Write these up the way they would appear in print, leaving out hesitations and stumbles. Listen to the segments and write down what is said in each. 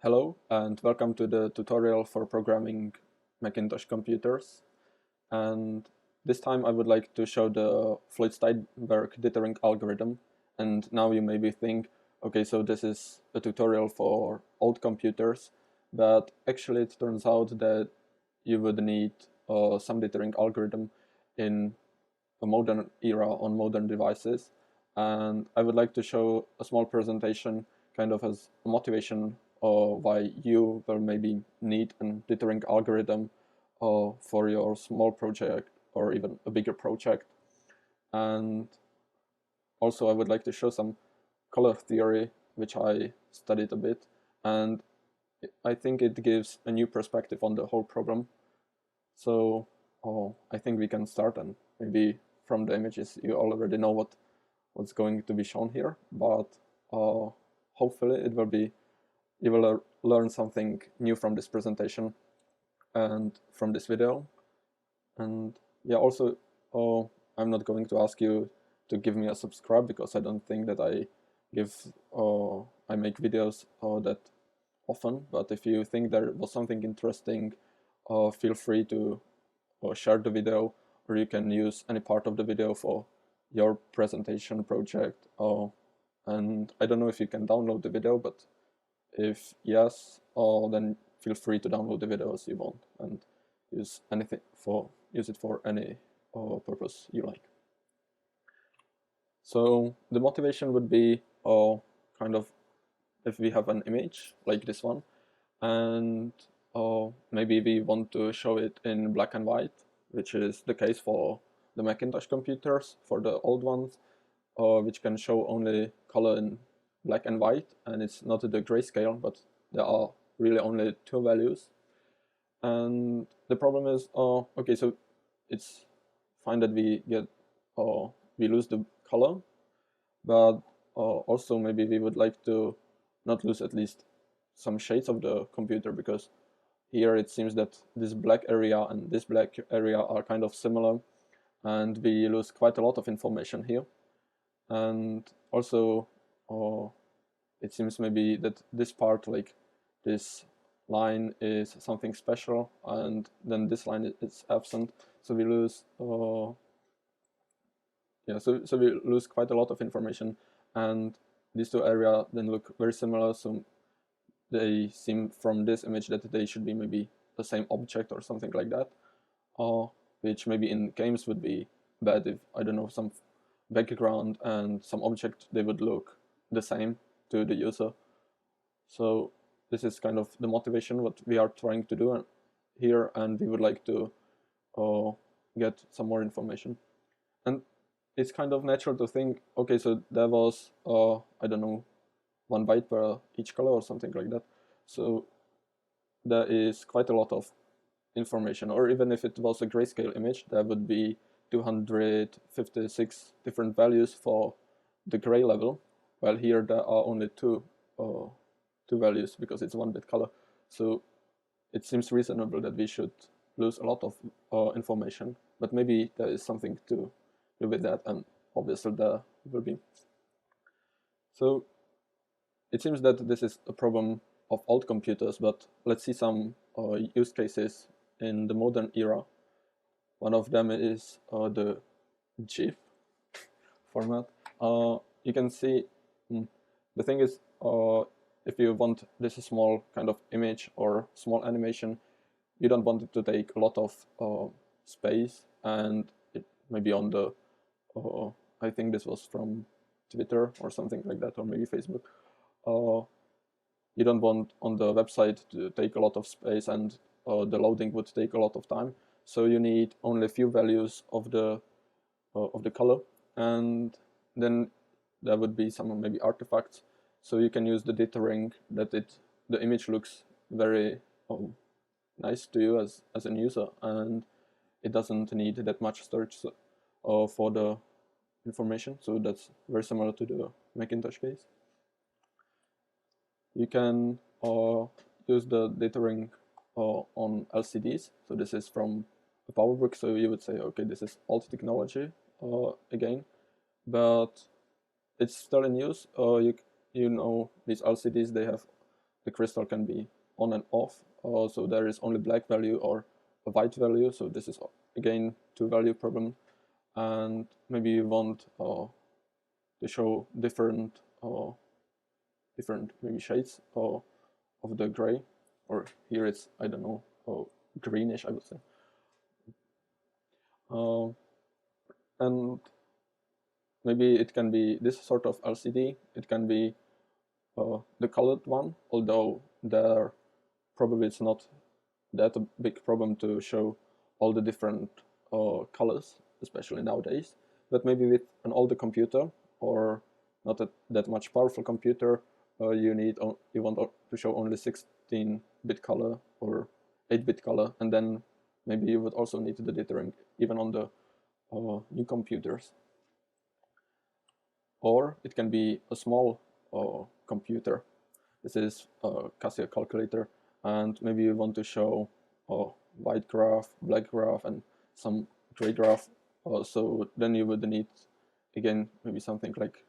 Hello and welcome to the tutorial for programming Macintosh computers. And this time I would like to show the Floyd-Steinberg dithering algorithm. And now you maybe think, okay, so this is a tutorial for old computers, but actually it turns out that you would need some dithering algorithm in a modern era on modern devices. And I would like to show a small presentation kind of as a motivation why you will maybe need a dithering algorithm for your small project or even a bigger project. And also I would like to show some color theory, which I studied a bit, and I think it gives a new perspective on the whole problem. So I think we can start, and maybe from the images you already know what's going to be shown here, but hopefully you will learn something new from this presentation and from this video. And yeah, also I'm not going to ask you to give me a subscribe, because I don't think that I make videos that often. But if you think there was something interesting, feel free to share the video, or you can use any part of the video for your presentation project. And I don't know if you can download the video, but if yes, then feel free to download the video as you want and use it for any purpose you like. So the motivation would be kind of if we have an image like this one, and maybe we want to show it in black and white, which is the case for the Macintosh computers, for the old ones, which can show only color in black and white, and it's not the grayscale, but there are really only two values. And the problem is, okay, so it's fine that we lose the color, but also maybe we would like to not lose at least some shades of the computer, because here it seems that this black area and this black area are kind of similar, and we lose quite a lot of information here. And also it seems maybe that this part, like this line, is something special, and then this line is absent, so we lose so we lose quite a lot of information, and these two areas then look very similar, so they seem from this image that they should be maybe the same object or something like that, which maybe in games would be bad if, I don't know, some background and some object, they would look the same to the user. So this is kind of the motivation what we are trying to do here, and we would like to get some more information. And it's kind of natural to think, okay, so there was I don't know, 1 byte per each color or something like that, so there is quite a lot of information. Or even if it was a grayscale image, there would be 256 different values for the gray level, while here there are only two values, because it's 1-bit color. So it seems reasonable that we should lose a lot of information, but maybe there is something to do with that, and obviously there will be. So it seems that this is a problem of old computers, but let's see some use cases in the modern era. One of them is the GIF format. You can see, the thing is, if you want this small kind of image or small animation, you don't want it to take a lot of space, and it maybe on the, I think this was from Twitter or something like that, or maybe Facebook. You don't want on the website to take a lot of space, and the loading would take a lot of time. So you need only a few values of the color, and then there would be some maybe artifacts. So you can use the dithering, that the image looks very nice to you as an user, and it doesn't need that much storage for the information. So that's very similar to the Macintosh case. You can use the dithering on LCDs. So this is from a PowerBook, so you would say, okay, this is old technology again, but it's still in use. You know, these LCDs, they the crystal can be on and off, so there is only black value or a white value, so this is again two-value problem. And maybe you want to show different maybe shades of the gray, or here it's, I don't know, greenish, I would say. And maybe it can be this sort of LCD. It can be the colored one, although there probably it's not that a big problem to show all the different colors, especially nowadays. But maybe with an older computer, or not that much powerful computer, you want to show only 16-bit color or 8-bit color, and then maybe you would also need the dithering even on the new computers. Or it can be a small computer. This is a Casio calculator, and maybe you want to show white graph, black graph, and some gray graph. So then you would need, again, maybe something like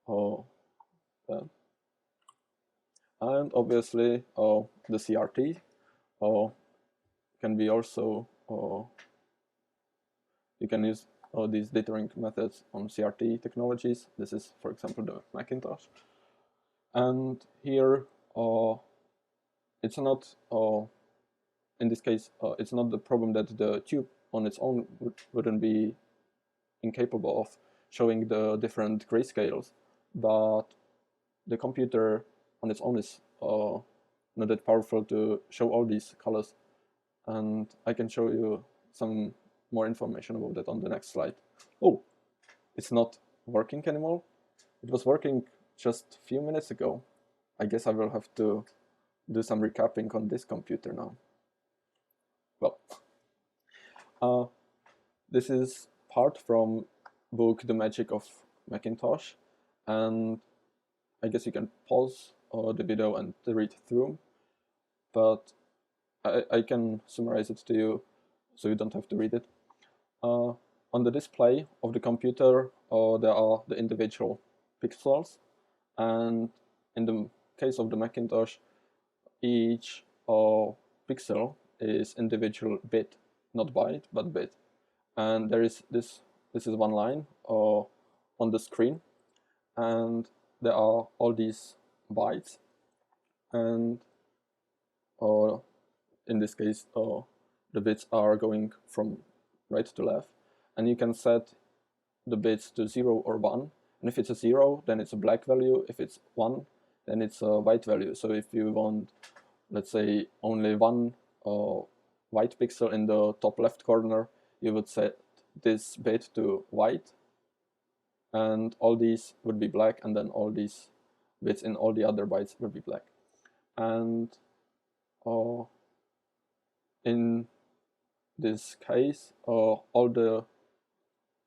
that. And obviously the CRT can be also, you can use these dithering methods on CRT technologies. This is, for example, the Macintosh. And here it's not, in this case, it's not the problem that the tube on its own wouldn't be incapable of showing the different grayscales, but the computer on its own is not that powerful to show all these colors. And I can show you some more information about that on the next slide. Oh, it's not working anymore. It was working just a few minutes ago. I guess I will have to do some recapping on this computer now. Well, this is part from book The Magic of Macintosh, and I guess you can pause the video and read through, but I can summarize it to you so you don't have to read it. On the display of the computer, there are the individual pixels, and in the case of the Macintosh, each pixel is individual bit, not byte, but bit. And there is this is one line on the screen, and there are all these bytes, and in this case the bits are going from right to left, and you can set the bits to 0 or 1, and if it's a 0, then it's a black value. If it's 1, then it's a white value. So if you want, let's say, only one white pixel in the top left corner, you would set this bit to white, and all these would be black, and then all these bits in all the other bytes would be black. And in this case, all the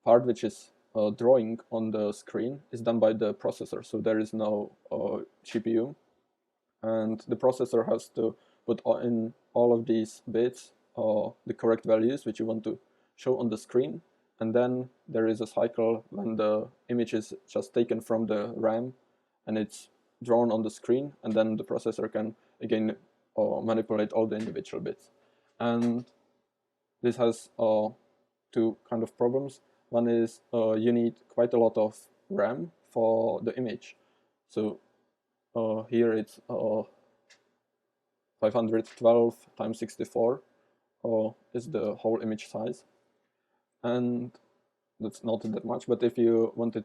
part which is drawing on the screen is done by the processor, so there is no GPU, and the processor has to put in all of these bits the correct values which you want to show on the screen, and then there is a cycle when the image is just taken from the RAM and it's drawn on the screen, and then the processor can again manipulate all the individual bits. And this has two kind of problems. One is you need quite a lot of RAM for the image. So here it's 512 times 64 is the whole image size, and that's not that much. But if you wanted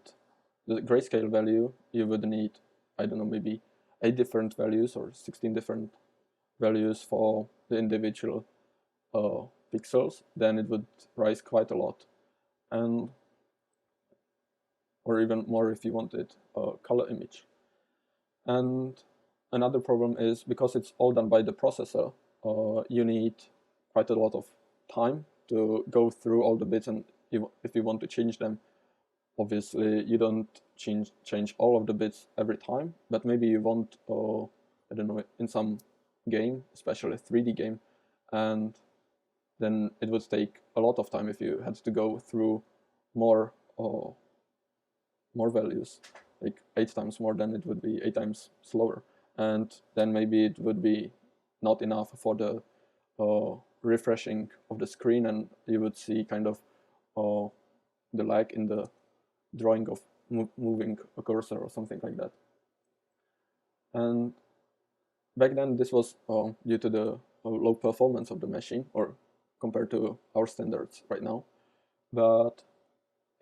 the grayscale value, you would need, I don't know, maybe 8 different values or 16 different values for the individual pixels. Then it would rise quite a lot, and or even more if you wanted a color image. And another problem is, because it's all done by the processor, you need quite a lot of time to go through all the bits, and if you want to change them, obviously you don't change all of the bits every time, but maybe you want, I don't know, in some game, especially a 3D game, and then it would take a lot of time if you had to go through more values, like 8 times more, then it would be 8 times slower. and then maybe it would be not enough for the refreshing of the screen, and you would see kind of the lag in the drawing of moving a cursor or something like that. And back then this was due to the low performance of the machine, or compared to our standards right now. But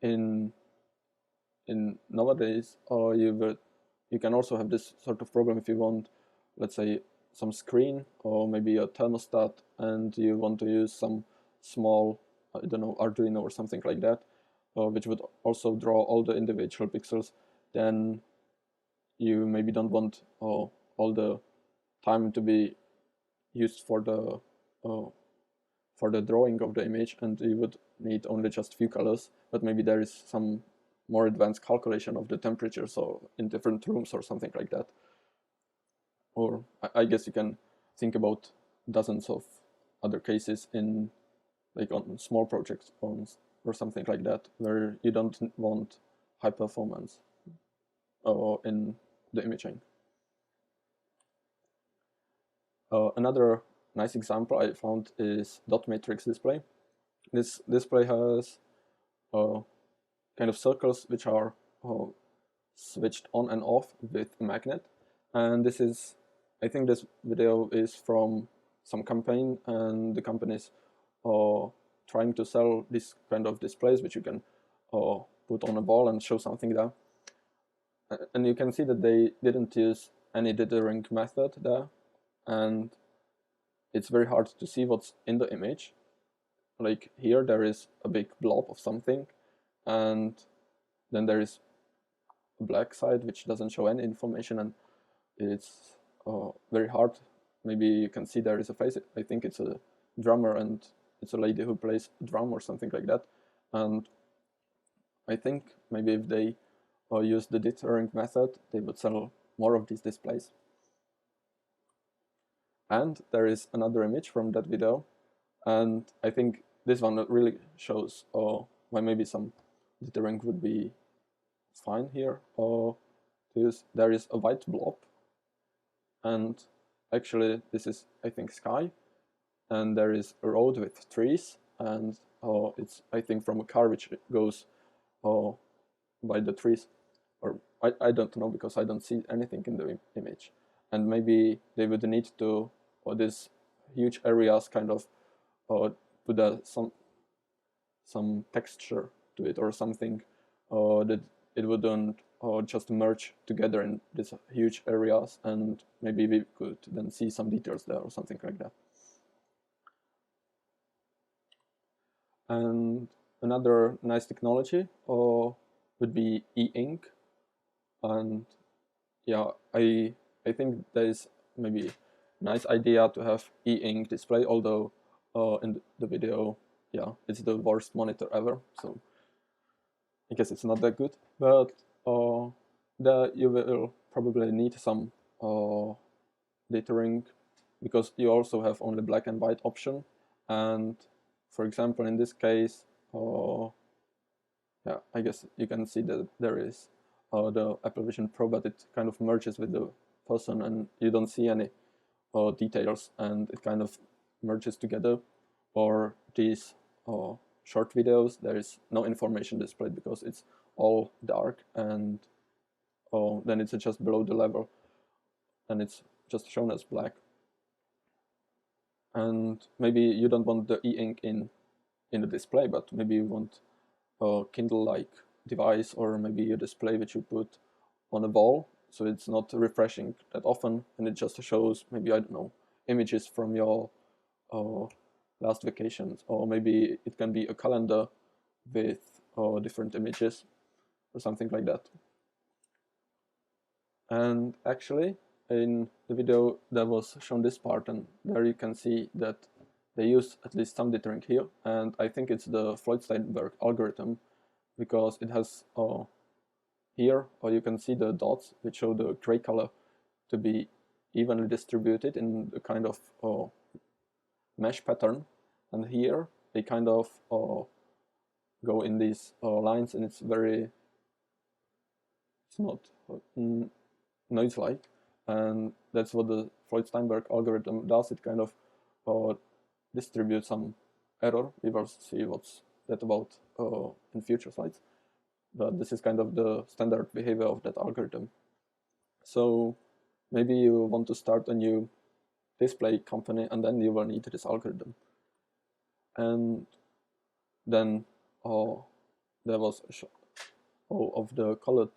in nowadays you can also have this sort of problem if you want, let's say, some screen or maybe a thermostat, and you want to use some small, I don't know, Arduino or something like that, which would also draw all the individual pixels. Then you maybe don't want all the time to be used for the drawing of the image, and you would need only just few colors, but maybe there is some more advanced calculation of the temperature, so in different rooms or something like that. Or I guess you can think about dozens of other cases in, like, on small projects or something like that, where you don't want high performance in the imaging. Another nice example I found is dot matrix display. This display has kind of circles which are switched on and off with a magnet, and this is, I think this video is from some campaign, and the company is trying to sell this kind of displays which you can put on a wall and show something there. And you can see that they didn't use any dithering method there, and it's very hard to see what's in the image. Like here there is a big blob of something, and then there is a black side which doesn't show any information, and it's very hard. Maybe you can see there is a face. I think it's a drummer, and it's a lady who plays drum or something like that. And I think maybe if they use the dithering method, they would sell more of these displays. And there is another image from that video, and I think this one really shows why maybe some dithering would be fine here. There is a white blob, and actually this is, I think, sky, and there is a road with trees, and it's, I think, from a car which goes by the trees, or I don't know, because I don't see anything in the image. And maybe they would need to these huge areas kind of put some texture to it or something, that it wouldn't just merge together in these huge areas, and maybe we could then see some details there or something like that. And another nice technology would be e-ink. And yeah, I think there is maybe a nice idea to have e-ink display, although in the video, yeah, it's the worst monitor ever, so I guess it's not that good. But you will probably need some dithering, because you also have only black and white option. And for example, in this case, yeah, I guess you can see that there is the Apple Vision Pro, but it kind of merges with the person, and you don't see any details, and it kind of merges together. Or these short videos, there is no information displayed because it's all dark, and then it's just below the level, and it's just shown as black. And maybe you don't want the e-ink in the display, but maybe you want a Kindle-like device, or maybe a display which you put on a wall, so it's not refreshing that often, and it just shows maybe, I don't know, images from your last vacations, or maybe it can be a calendar with different images or something like that. And actually, in the video there was shown this part, and there you can see that they use at least some dithering here, and I think it's the Floyd-Steinberg algorithm, because it has here, or you can see the dots which show the gray color to be evenly distributed in the kind of mesh pattern, and here they kind of go in these lines, and it's not noise-like, and that's what the Floyd-Steinberg algorithm does. It kind of distributes some error. We will see what's that about in future slides. But this is kind of the standard behavior of that algorithm. So maybe you want to start a new display company, and then you will need this algorithm. And then there was a show of the colored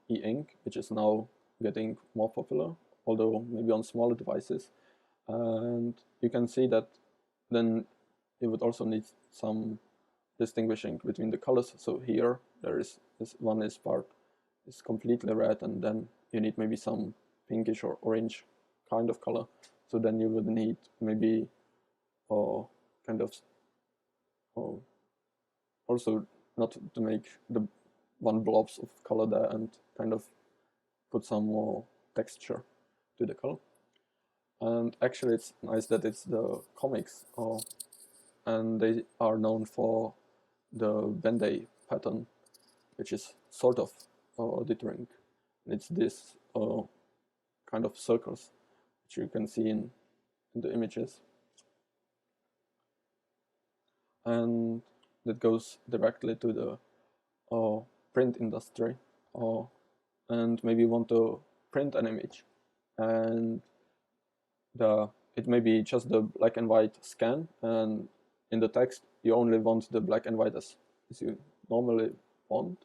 e-ink, which is now getting more popular, although maybe on smaller devices. And you can see that then you would also need some distinguishing between the colors. So here there is this one is part is completely red, and then you need maybe some pinkish or orange kind of color. So then you would need maybe kind of also not to make the one blobs of color there, and kind of put some more texture to the color. And actually it's nice that it's the comics, and they are known for the Band-Aid pattern, which is sort of dithering. It's this kind of circles, which you can see in the images. And that goes directly to the print industry, and maybe you want to print an image, and it may be just the black and white scan, and in the text you only want the black and white as you normally want.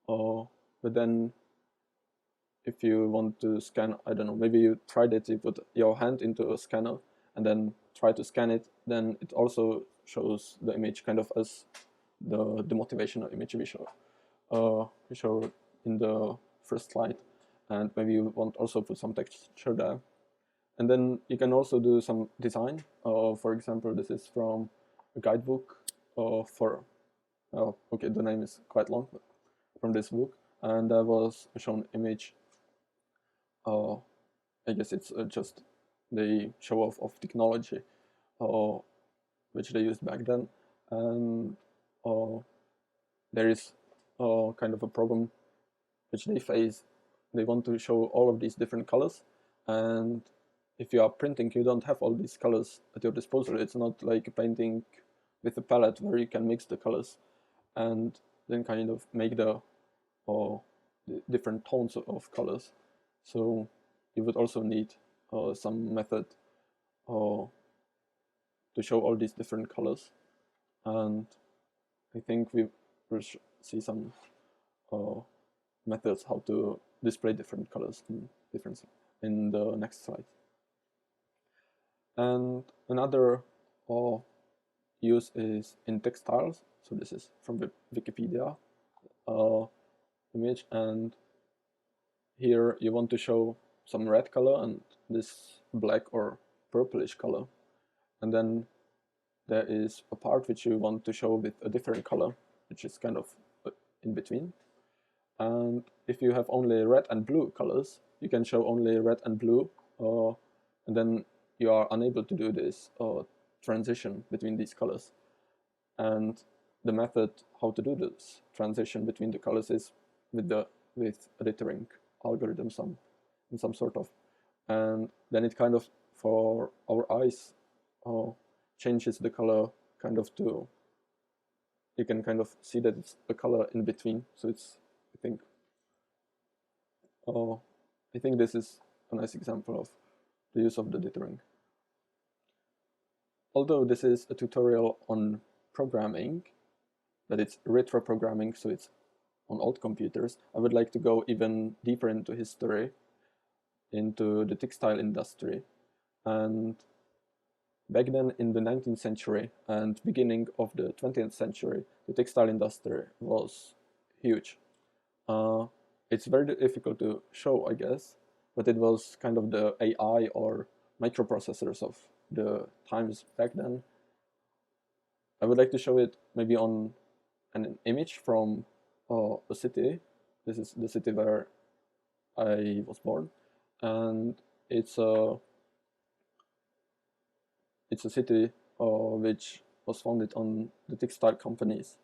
But then if you want to scan, I don't know, maybe you tried it, you put your hand into a scanner and then try to scan it, then it also shows the image kind of as the motivational image we show in the first slide. And maybe you want also put some texture there. And then you can also do some design. For example, this is from a guidebook for, okay, the name is quite long, but from this book. And there was a shown image. I guess it's just the show off of technology, which they used back then. And there is kind of a problem which they face. They want to show all of these different colors, and if you are printing, you don't have all these colors at your disposal. It's not like painting with a palette where you can mix the colors and then kind of make the different tones of colors. So you would also need some method to show all these different colors. And I think we will see some methods how to display different colors in the next slide. And another use is in textiles. So this is from the Wikipedia image, and here you want to show some red color and this black or purplish color, and then there is a part which you want to show with a different color, which is kind of in between. And if you have only red and blue colors, you can show only red and blue, and then you are unable to do this transition between these colors. And the method how to do this transition between the colors is with a dithering algorithm, in some sort of, and then it kind of for our eyes changes the color kind of to, you can kind of see that it's a color in between. So it's, I think this is a nice example of the use of the dithering. Although this is a tutorial on programming, but it's retro programming, so it's on old computers, I would like to go even deeper into history, into the textile industry. And back then in the 19th century and beginning of the 20th century, the textile industry was huge. It's very difficult to show, I guess, but it was kind of the AI or microprocessors of the times back then. I would like to show it maybe on an image from a city. This is the city where I was born, and it's a city which was founded on the textile companies.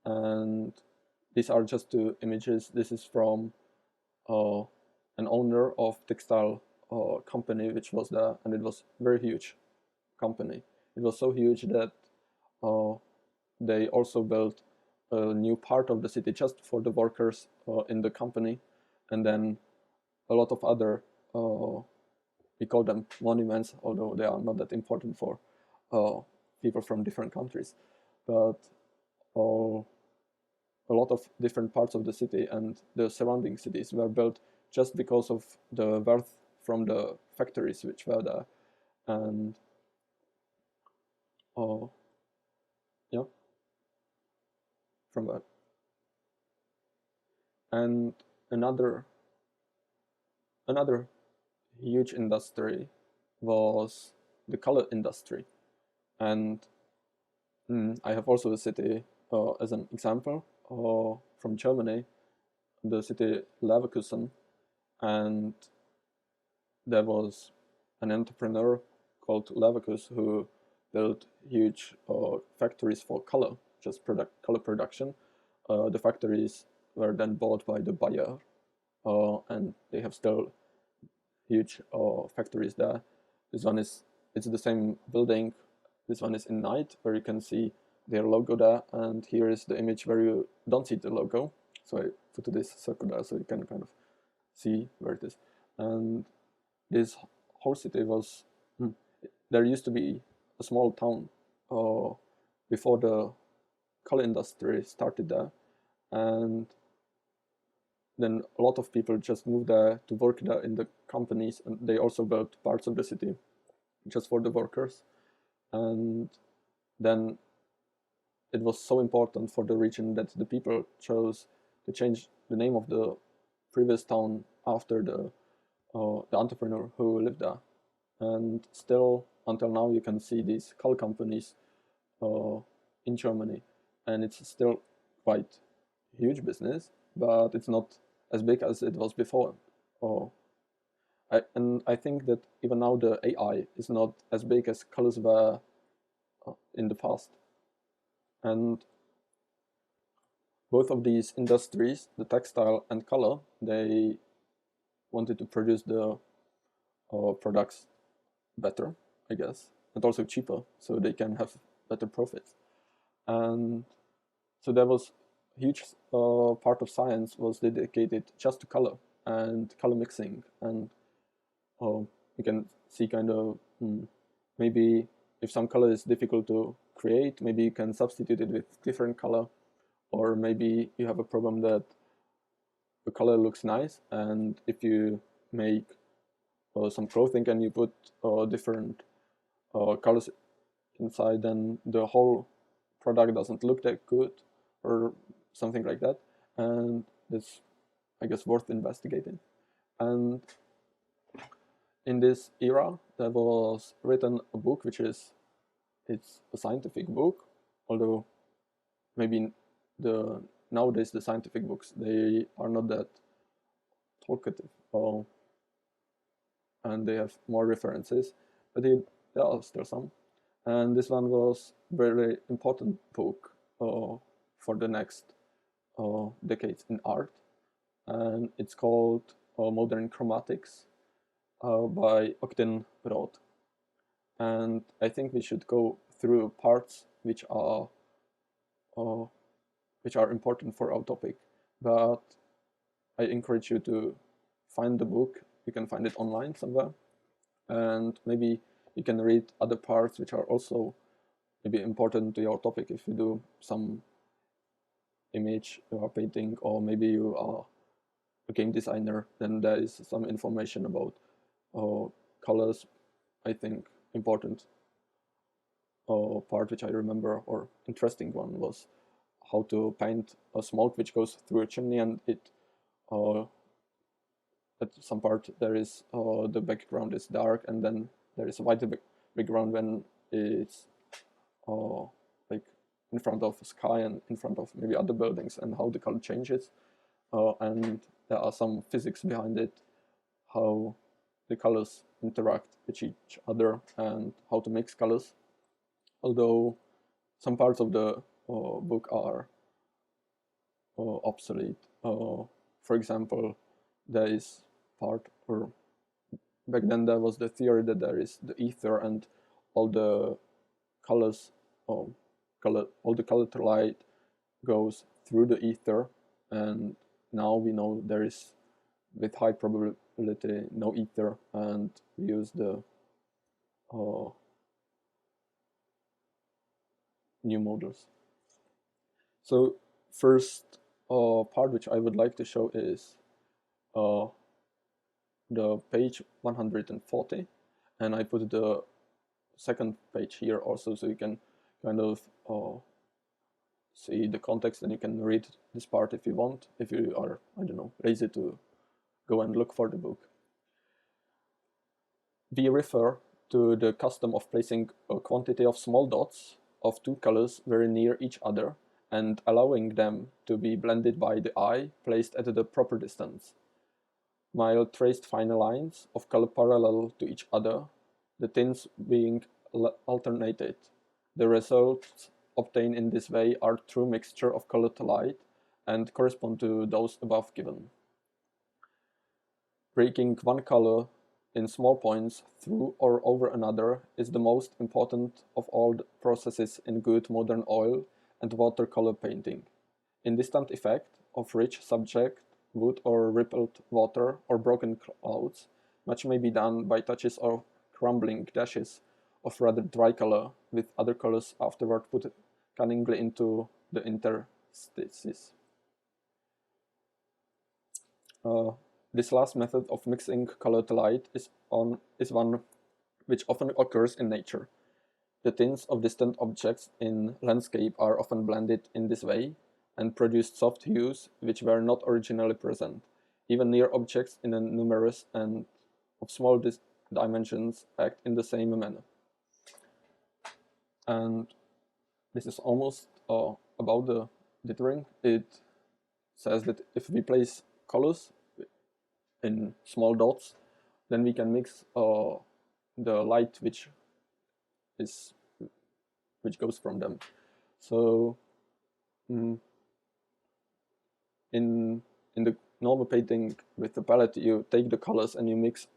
And these are just two images. This is from an owner of textile company which was there, and it was very huge company. It was so huge that they also built a new part of the city just for the workers in the company, and then a lot of other we call them monuments, although they are not that important for people from different countries, but a lot of different parts of the city and the surrounding cities were built just because of the wealth from the factories which were there. And yeah, from that. And another huge industry was the color industry. And I have also a city as an example from Germany, the city Leverkusen, and there was an entrepreneur called Leverkus who built huge factories for color, just color production. The factories were then bought by the buyer, and they have still huge factories there. This one it's the same building. This one is in night, where you can see their logo there, and here is the image where you don't see the logo. So I put this circle there so you can kind of see where it is. And this whole city was, there used to be a small town before the color industry started there, and then a lot of people just moved there to work there in the companies, and they also built parts of the city just for the workers. And then it was so important for the region that the people chose to change the name of the previous town after the entrepreneur who lived there. And still, until now, you can see these color companies in Germany, and it's still quite huge business, but it's not as big as it was before. I think that even now the AI is not as big as colors were in the past. And both of these industries, the textile and color, they wanted to produce the products better, I guess, and also cheaper, so they can have better profits. And so there was a huge part of science was dedicated just to color and color mixing. And you can see kind of maybe if some color is difficult to create, maybe you can substitute it with different color, or maybe you have a problem that the color looks nice, and if you make some clothing and you put different colors inside, then the whole product doesn't look that good, or something like that. And it's, I guess, worth investigating. And in this era, there was written a book which is, it's a scientific book, although maybe nowadays the scientific books, they are not that talkative, and they have more references, but there are still some. And this one was very important book for the next decades in art, and it's called Modern Chromatics by Ogden, Rood. And I think we should go through parts which are important for our topic, but I encourage you to find the book. You can find it online somewhere, and maybe you can read other parts which are also maybe important to your topic. If you do some image or painting, or maybe you are a game designer, then there is some information about colors. I think important part which I remember, or interesting one, was how to paint a smoke which goes through a chimney, and it at some part there is the background is dark, and then there is a white background when it's like in front of the sky and in front of maybe other buildings, and how the color changes. And there are some physics behind it, how the colors interact with each other, and how to mix colors. Although some parts of the book are obsolete. For example, there is part, or back then there was the theory that there is the ether and all the colors, all the colored light goes through the ether, and now we know there is, with high probability, no ether, and we use the new models. So first part which I would like to show is the page 140, and I put the second page here also, so you can kind of see the context, and you can read this part if you want, if you are, I don't know, lazy to go and look for the book. We refer to the custom of placing a quantity of small dots of two colors very near each other and allowing them to be blended by the eye placed at the proper distance. While traced fine lines of color parallel to each other, the tints being alternated. The results obtained in this way are true mixture of colored light and correspond to those above given. Breaking one color in small points through or over another is the most important of all the processes in good modern oil and watercolor painting. In distant effect of rich subject, wood or rippled water or broken clouds, much may be done by touches or crumbling dashes of rather dry color with other colors afterward put cunningly into the interstices. This last method of mixing colored light is one which often occurs in nature. The tints of distant objects in landscape are often blended in this way and produce soft hues which were not originally present. Even near objects in a numerous and of small dimensions act in the same manner. And this is almost about the dithering. It says that if we place colors in small dots, then we can mix the light which goes from them. So in the normal painting with the palette, you take the colors and you mix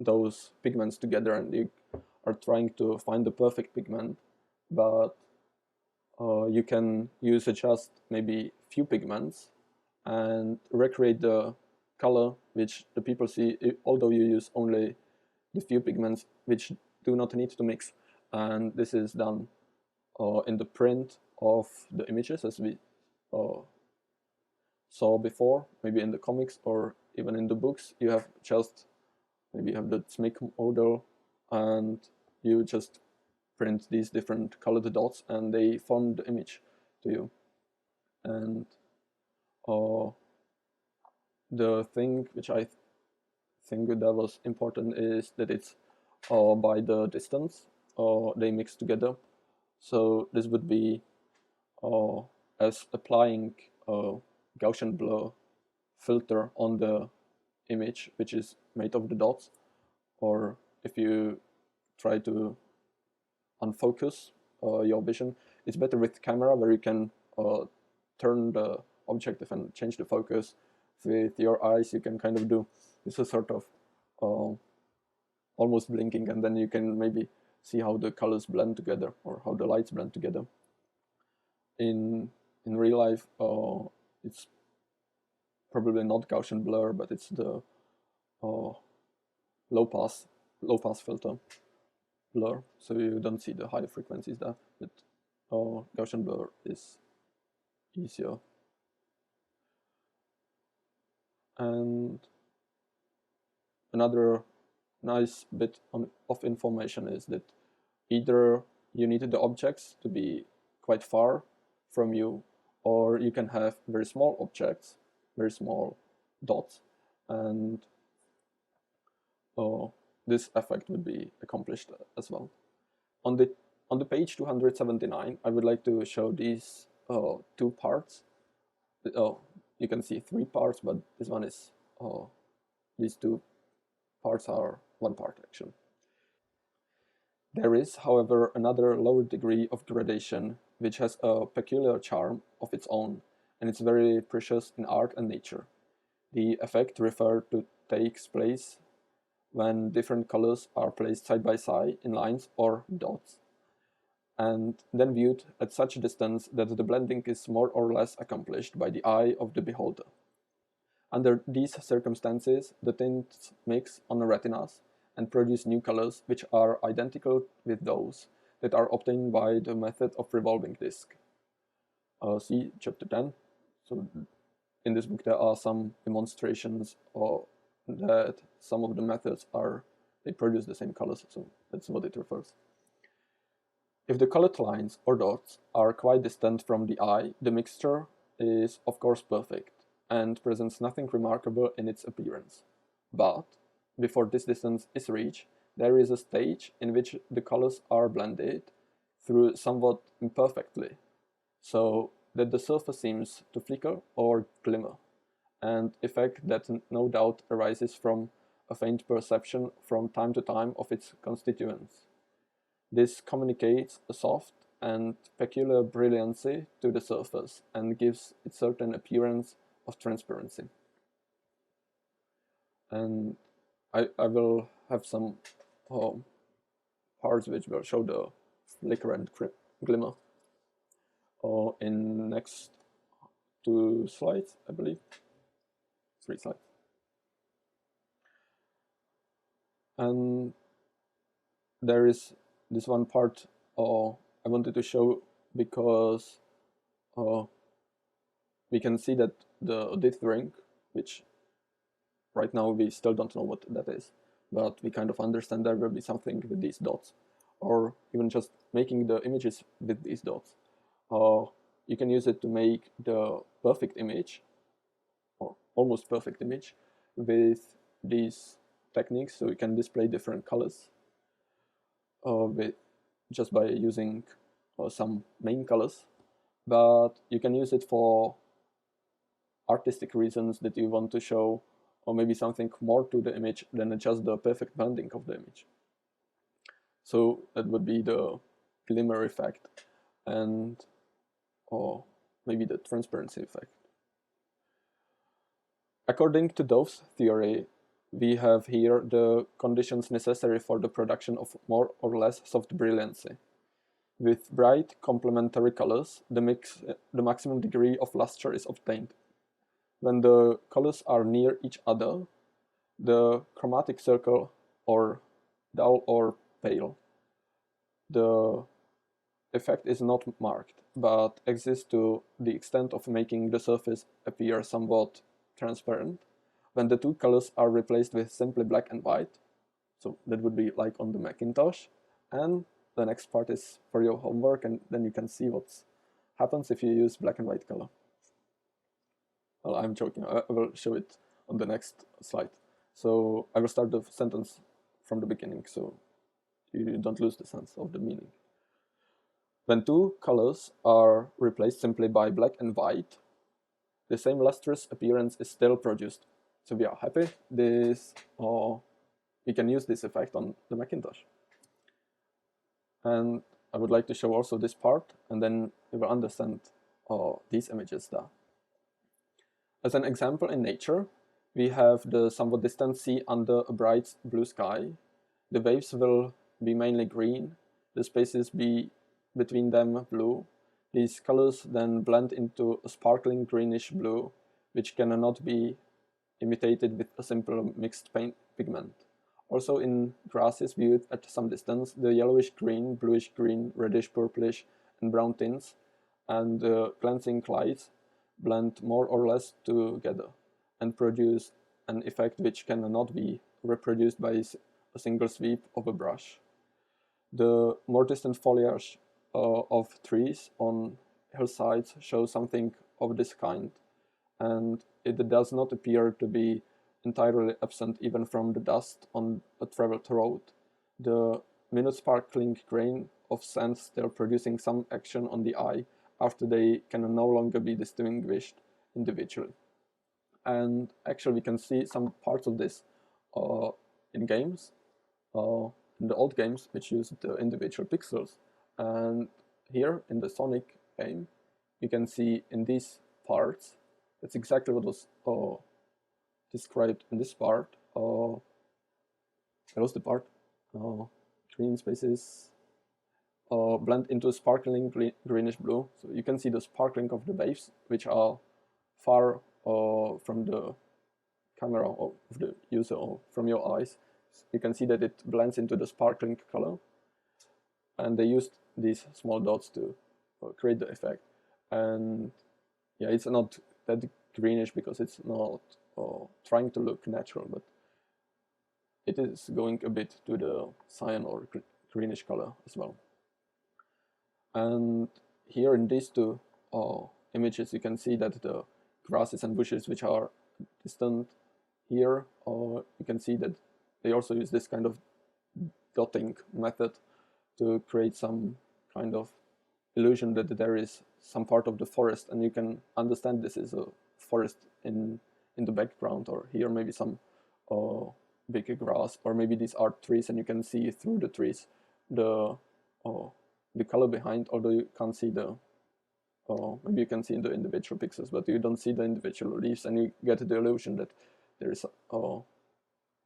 those pigments together, and you are trying to find the perfect pigment, but you can use just maybe few pigments and recreate the color which the people see, although you use only the few pigments which do not need to mix. And this is done in the print of the images, as we saw before, maybe in the comics or even in the books. You have just, maybe you have the SMIC model, and you just print these different colored dots and they form the image to you. And the thing which I think that was important is that it's by the distance they mix together. So this would be as applying a Gaussian blur filter on the image which is made of the dots, or if you try to unfocus your vision, it's better with camera, where you can turn the objective and change the focus with your eyes. You can kind of do this is sort of almost blinking, and then you can maybe see how the colors blend together or how the lights blend together. In real life, it's probably not Gaussian blur, but it's the low pass filter blur, so you don't see the high frequencies there, but Gaussian blur is easier. And another nice bit of information is that either you need the objects to be quite far from you, or you can have very small objects, very small dots, and this effect would be accomplished as well. On the page 279, I would like to show these two parts. You can see three parts, but this one is these two parts are one part actually. There is, however, another lower degree of gradation which has a peculiar charm of its own, and it's very precious in art and nature. The effect referred to takes place when different colors are placed side by side in lines or dots, and then viewed at such a distance that the blending is more or less accomplished by the eye of the beholder. Under these circumstances, the tints mix on the retinas and produce new colors which are identical with those that are obtained by the method of revolving disc. See chapter 10. So in this book there are some demonstrations that some of the methods they produce the same colors, so that's what it refers. If the colored lines or dots are quite distant from the eye, the mixture is of course perfect and presents nothing remarkable in its appearance. But before this distance is reached, there is a stage in which the colors are blended through somewhat imperfectly, so that the surface seems to flicker or glimmer, an effect that no doubt arises from a faint perception from time to time of its constituents. This communicates a soft and peculiar brilliancy to the surface and gives it certain appearance of transparency. And I will have some parts which will show the flicker and glimmer in next 2 slides, I believe. 3 slides. And there is this one part I wanted to show because we can see that the dithering, which right now we still don't know what that is, but we kind of understand there will be something with these dots, or even just making the images with these dots. You can use it to make the perfect image, or almost perfect image, with these techniques, so you can display different colors just by using some main colors, but you can use it for artistic reasons that you want to show, or maybe something more to the image than just the perfect blending of the image. So that would be the glimmer effect and or maybe the transparency effect. According to Dove's theory, we have here the conditions necessary for the production of more or less soft brilliancy. With bright complementary colors, the maximum degree of luster is obtained. When the colors are near each other, the chromatic circle, or dull or pale, the effect is not marked, but exists to the extent of making the surface appear somewhat transparent. When the two colors are replaced with simply black and white, so that would be like on the Macintosh, and the next part is for your homework, and then you can see what happens if you use black and white color. Well, I'm joking, I will show it on the next slide. So I will start the sentence from the beginning, so you don't lose the sense of the meaning. When two colors are replaced simply by black and white, the same lustrous appearance is still produced. So we are happy we can use this effect on the Macintosh. And I would like to show also this part, and then you will understand these images there. As an example in nature, we have the somewhat distant sea under a bright blue sky. The waves will be mainly green, the spaces be between them blue. These colors then blend into a sparkling greenish blue, which cannot be imitated with a simple mixed paint pigment. Also in grasses viewed at some distance, the yellowish green, bluish green, reddish purplish and brown tints and the glancing lights blend more or less together and produce an effect which cannot be reproduced by a single sweep of a brush. The more distant foliage of trees on hillsides show something of this kind, and it does not appear to be entirely absent even from the dust on a traveled road. The minute sparkling grain of sand still producing some action on the eye after they can no longer be distinguished individually. And actually we can see some parts of this in games, in the old games which use the individual pixels. And here in the Sonic game, you can see in these parts, that's exactly what was described in this part. I lost the part. Green spaces blend into sparkling greenish blue. So you can see the sparkling of the waves, which are far from the camera of the user or from your eyes. You can see that it blends into the sparkling color, and they used these small dots to create the effect. And yeah, it's not that greenish because it's not trying to look natural, but it is going a bit to the cyan or greenish color as well. And here in these two images, you can see that the grasses and bushes which are distant here, you can see that they also use this kind of dotting method to create some kind of illusion that there is some part of the forest, and you can understand this is a forest in the background, or here maybe some big grass, or maybe these are trees and you can see through the trees the color behind, although you can't see the maybe you can see the individual pixels, but you don't see the individual leaves, and you get the illusion that there is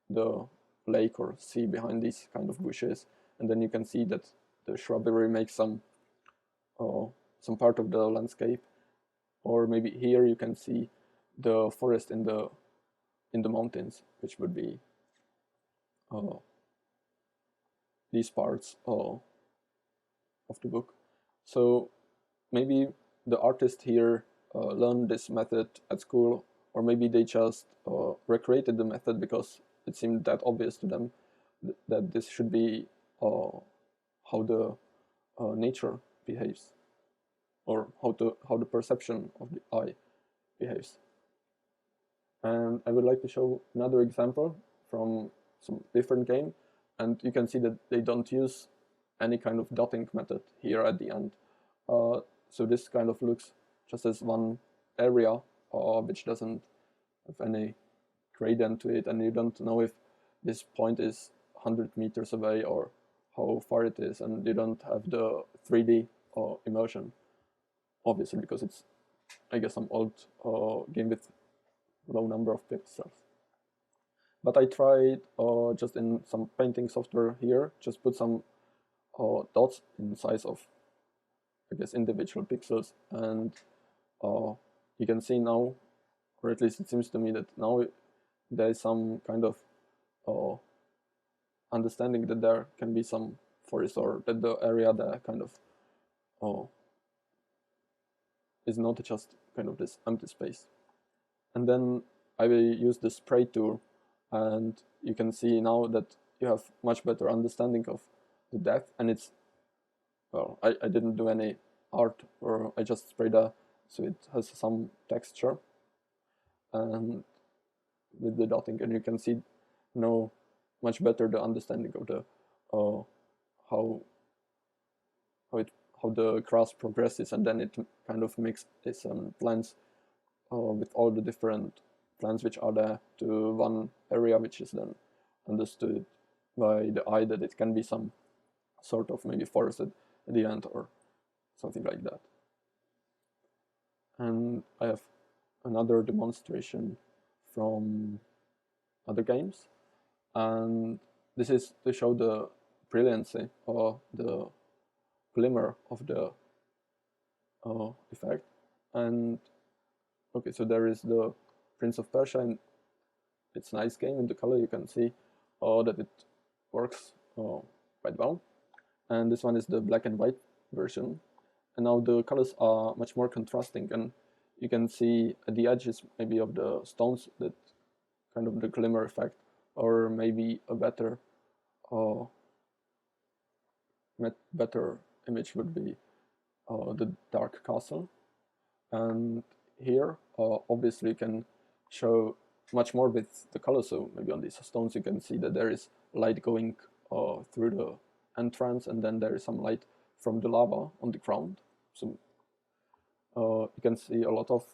the lake or sea behind these kind of bushes, and then you can see that the shrubbery makes some part of the landscape, or maybe here you can see the forest in the mountains, which would be these parts of the book. So maybe the artist here learned this method at school, or maybe they just recreated the method because it seemed that obvious to them that this should be how the nature behaves, or how the perception of the eye behaves. And I would like to show another example from some different game, and you can see that they don't use any kind of dotting method here at the end. So this kind of looks just as one area which doesn't have any gradient to it, and you don't know if this point is 100 meters away or how far it is, and you don't have the 3D immersion, obviously, because it's, I guess, some old game with low number of pixels. But I tried just in some painting software here, just put some dots in size of, I guess, individual pixels, and you can see now, or at least it seems to me that now there is some kind of understanding that there can be some forest, or that the area there kind of is not just kind of this empty space. And then I will use the spray tool, and you can see now that you have much better understanding of the depth, and it's, well, I didn't do any art, or I just sprayed so it has some texture and with the dotting, and you can see now much better the understanding of the how the grass progresses, and then it kind of makes this blends with all the different plants which are there to one area, which is then understood by the eye that it can be some sort of maybe forest at the end or something like that. And I have another demonstration from other games, and this is to show the brilliancy or the glimmer of the effect. And okay, so there is the Prince of Persia, and it's a nice game. In the color you can see that it works quite well. And this one is the black and white version, and now the colors are much more contrasting, and you can see at the edges maybe of the stones that kind of the glimmer effect, or maybe a better image would be the dark castle. And here obviously you can show much more with the color, so maybe on these stones you can see that there is light going through the entrance, and then there is some light from the lava on the ground. So you can see a lot of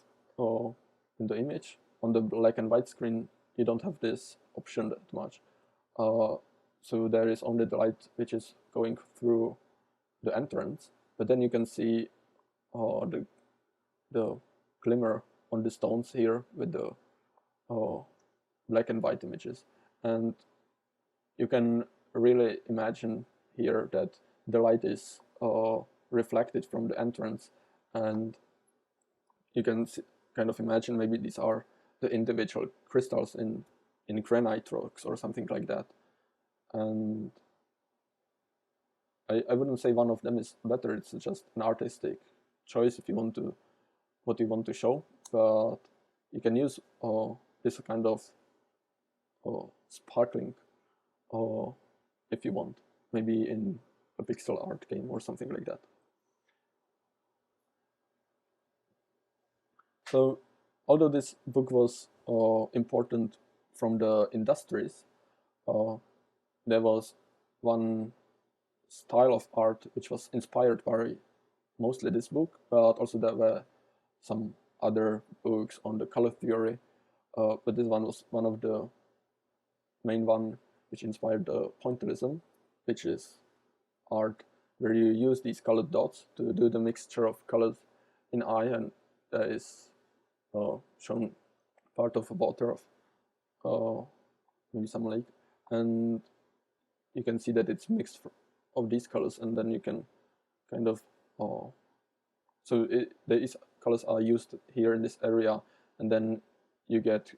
in the image. On the black and white screen you don't have this option that much, so there is only the light which is going through the entrance, but then you can see the glimmer on the stones here with the black and white images. And you can really imagine here that the light is reflected from the entrance, and you can kind of imagine maybe these are the individual crystals in granite rocks or something like that. And I wouldn't say one of them is better, it's just an artistic choice if you want to, what you want to show, but you can use this kind of sparkling if you want, maybe in a pixel art game or something like that. So although this book was important from the industries, there was one style of art which was inspired by mostly this book, but also there were some other books on the color theory, but this one was one of the main one which inspired the Pointilism, which is art where you use these colored dots to do the mixture of colors in eye, and there is shown part of a water of maybe some lake, and you can see that it's mixed of these colors, and then you can kind of these colors are used here in this area, and then you get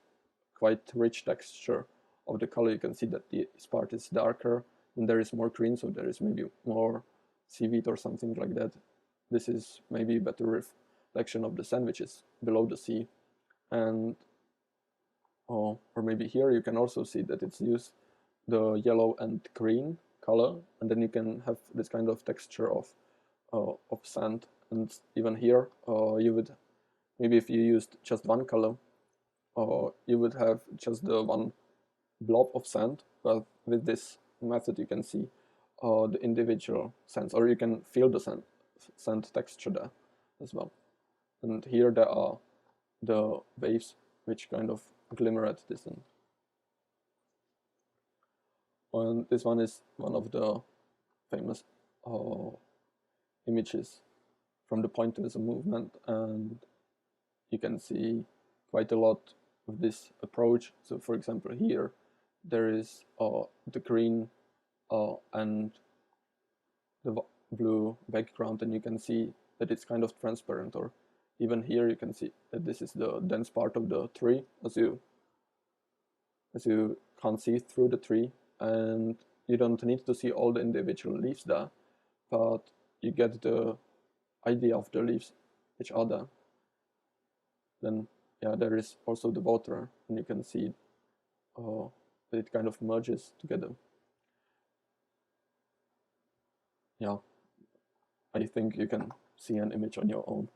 quite rich texture of the color. You can see that this part is darker and there is more green, so there is maybe more seaweed or something like that. This is maybe a better reflection of the sand which is below the sea, and or maybe here you can also see that it's used the yellow and green color, and then you can have this kind of texture of sand. And even here you would, maybe if you used just one color, you would have just the one blob of sand, but with this method you can see the individual sands, or you can feel the sand texture there as well. And here there are the waves which kind of glimmer at this end. And this one is one of the famous images from the Pointilism movement, and you can see quite a lot of this approach. So for example here there is the green and the blue background, and you can see that it's kind of transparent, or even here you can see that this is the dense part of the tree, as you can't see through the tree, and you don't need to see all the individual leaves there, but you get the idea of the leaves which are there. Then yeah, there is also the water, and you can see that it kind of merges together. Yeah, I think you can see an image on your own.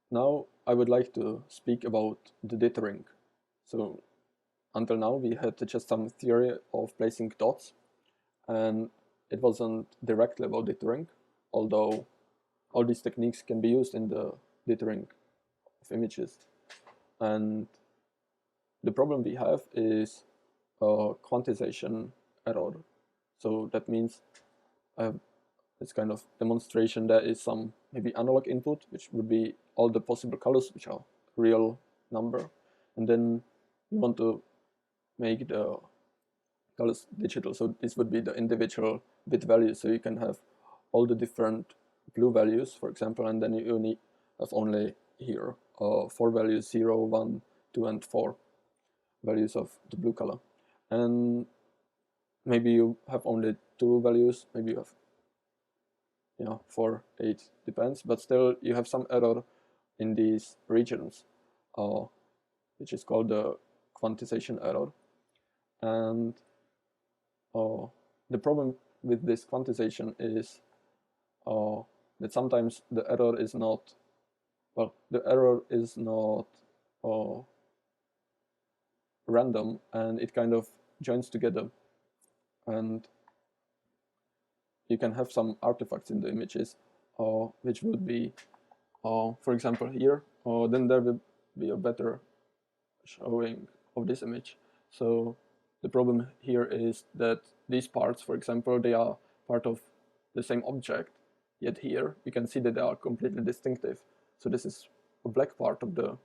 Now I would like to speak about the dithering. So until now we had just some theory of placing dots, and it wasn't directly about dithering, although all these techniques can be used in the dithering of images. And the problem we have is quantization error. So that means this kind of demonstration, there is some maybe analog input, which would be all the possible colors, which are real number, and then you want to make the colors digital. So this would be the individual bit values. So you can have all the different blue values, for example, and then you only have only here 4 values, 0, 1, 2, and 4 values of the blue color. And maybe you have only 2 values, maybe you have 4, 8, depends, but still you have some error in these regions, which is called the quantization error. And the problem with this quantization is that sometimes the error is not, random, and it kind of joins together, and you can have some artifacts in the images, which would be, for example here, then there will be a better showing of this image. So the problem here is that these parts, for example, they are part of the same object, yet here you can see that they are completely distinctive. So this is a black part of the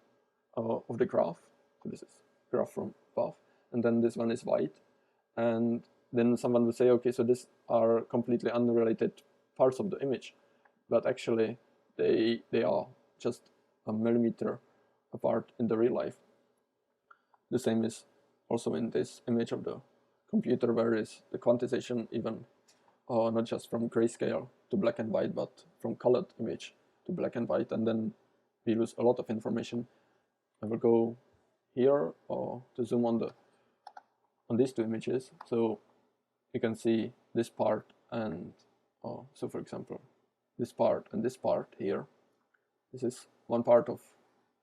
graph. So this is graph from above, and then this one is white, and then someone would say, okay, so these are completely unrelated parts of the image, but actually they are just a millimeter apart in the real life. The same is also in this image of the computer, where is the quantization even not just from grayscale to black and white, but from colored image to black and white, and then we lose a lot of information. I will go here to zoom on these two images, so you can see this part, and so for example this part and this part here. This is one part of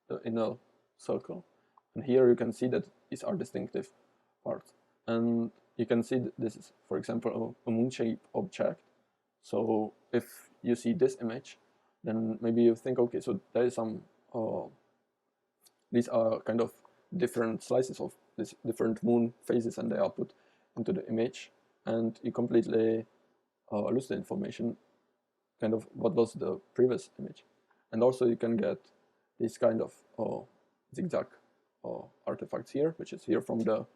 the inner circle, and here you can see that these are distinctive parts, and you can see that this is, for example, a moon-shaped object. So if you see this image, then maybe you think, okay, so there is some these are kind of different slices of these different moon phases, and they are put into the image, and you completely lose the information, kind of what was the previous image. And also you can get this kind of zigzag artifacts here, which is here from the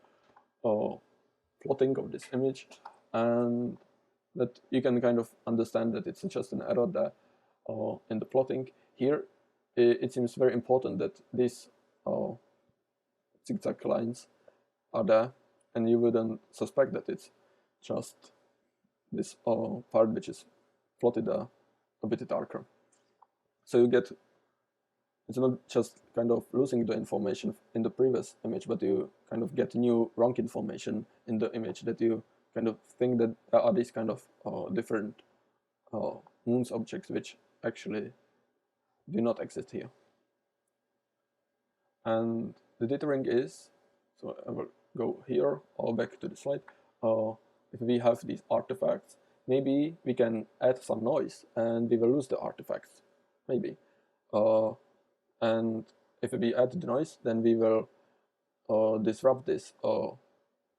plotting of this image, and that you can kind of understand that it's just an error there in the plotting. Here it seems very important that these zigzag lines are there, and you wouldn't suspect that it's just this part which is plotted a bit darker. So you get, it's not just kind of losing the information in the previous image, but you kind of get new wrong information in the image, that you kind of think that there are these kind of different moons objects which actually do not exist here. And the dithering is, so I will go here or back to the slide. If we have these artifacts, maybe we can add some noise and we will lose the artifacts, maybe. And if we add the noise, then we will disrupt this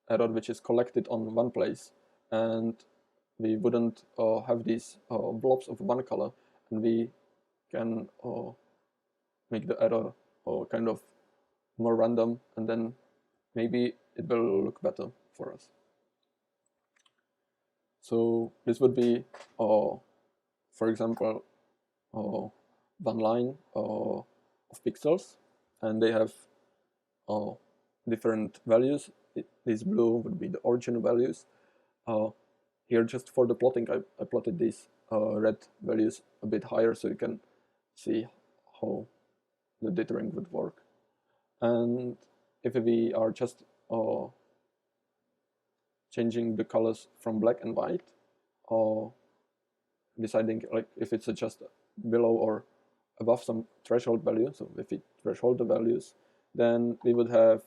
error which is collected on one place, and we wouldn't have these blobs of one color, and we can make the error kind of more random, and then maybe it will look better for us. So this would be, for example, one line of pixels, and they have different values. This blue would be the original values. Here, just for the plotting, I plotted these red values a bit higher, so you can see how the dithering would work. And if we are just changing the colors from black and white, or deciding like if it's just below or above some threshold value, so if we threshold the values, then we would have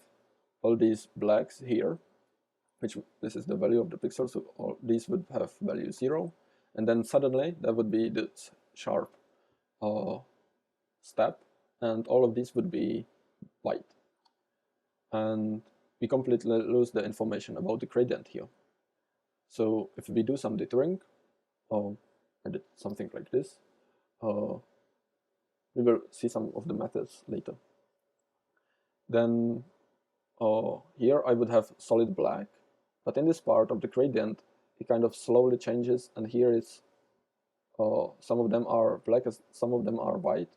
all these blacks here, which this is the value of the pixel, so all these would have value 0, and then suddenly there would be this sharp step, and all of these would be white, and we completely lose the information about the gradient here. So if we do some dithering, I did something like this, we will see some of the methods later. Then here I would have solid black, but in this part of the gradient it kind of slowly changes, and here is some of them are black, some of them are white.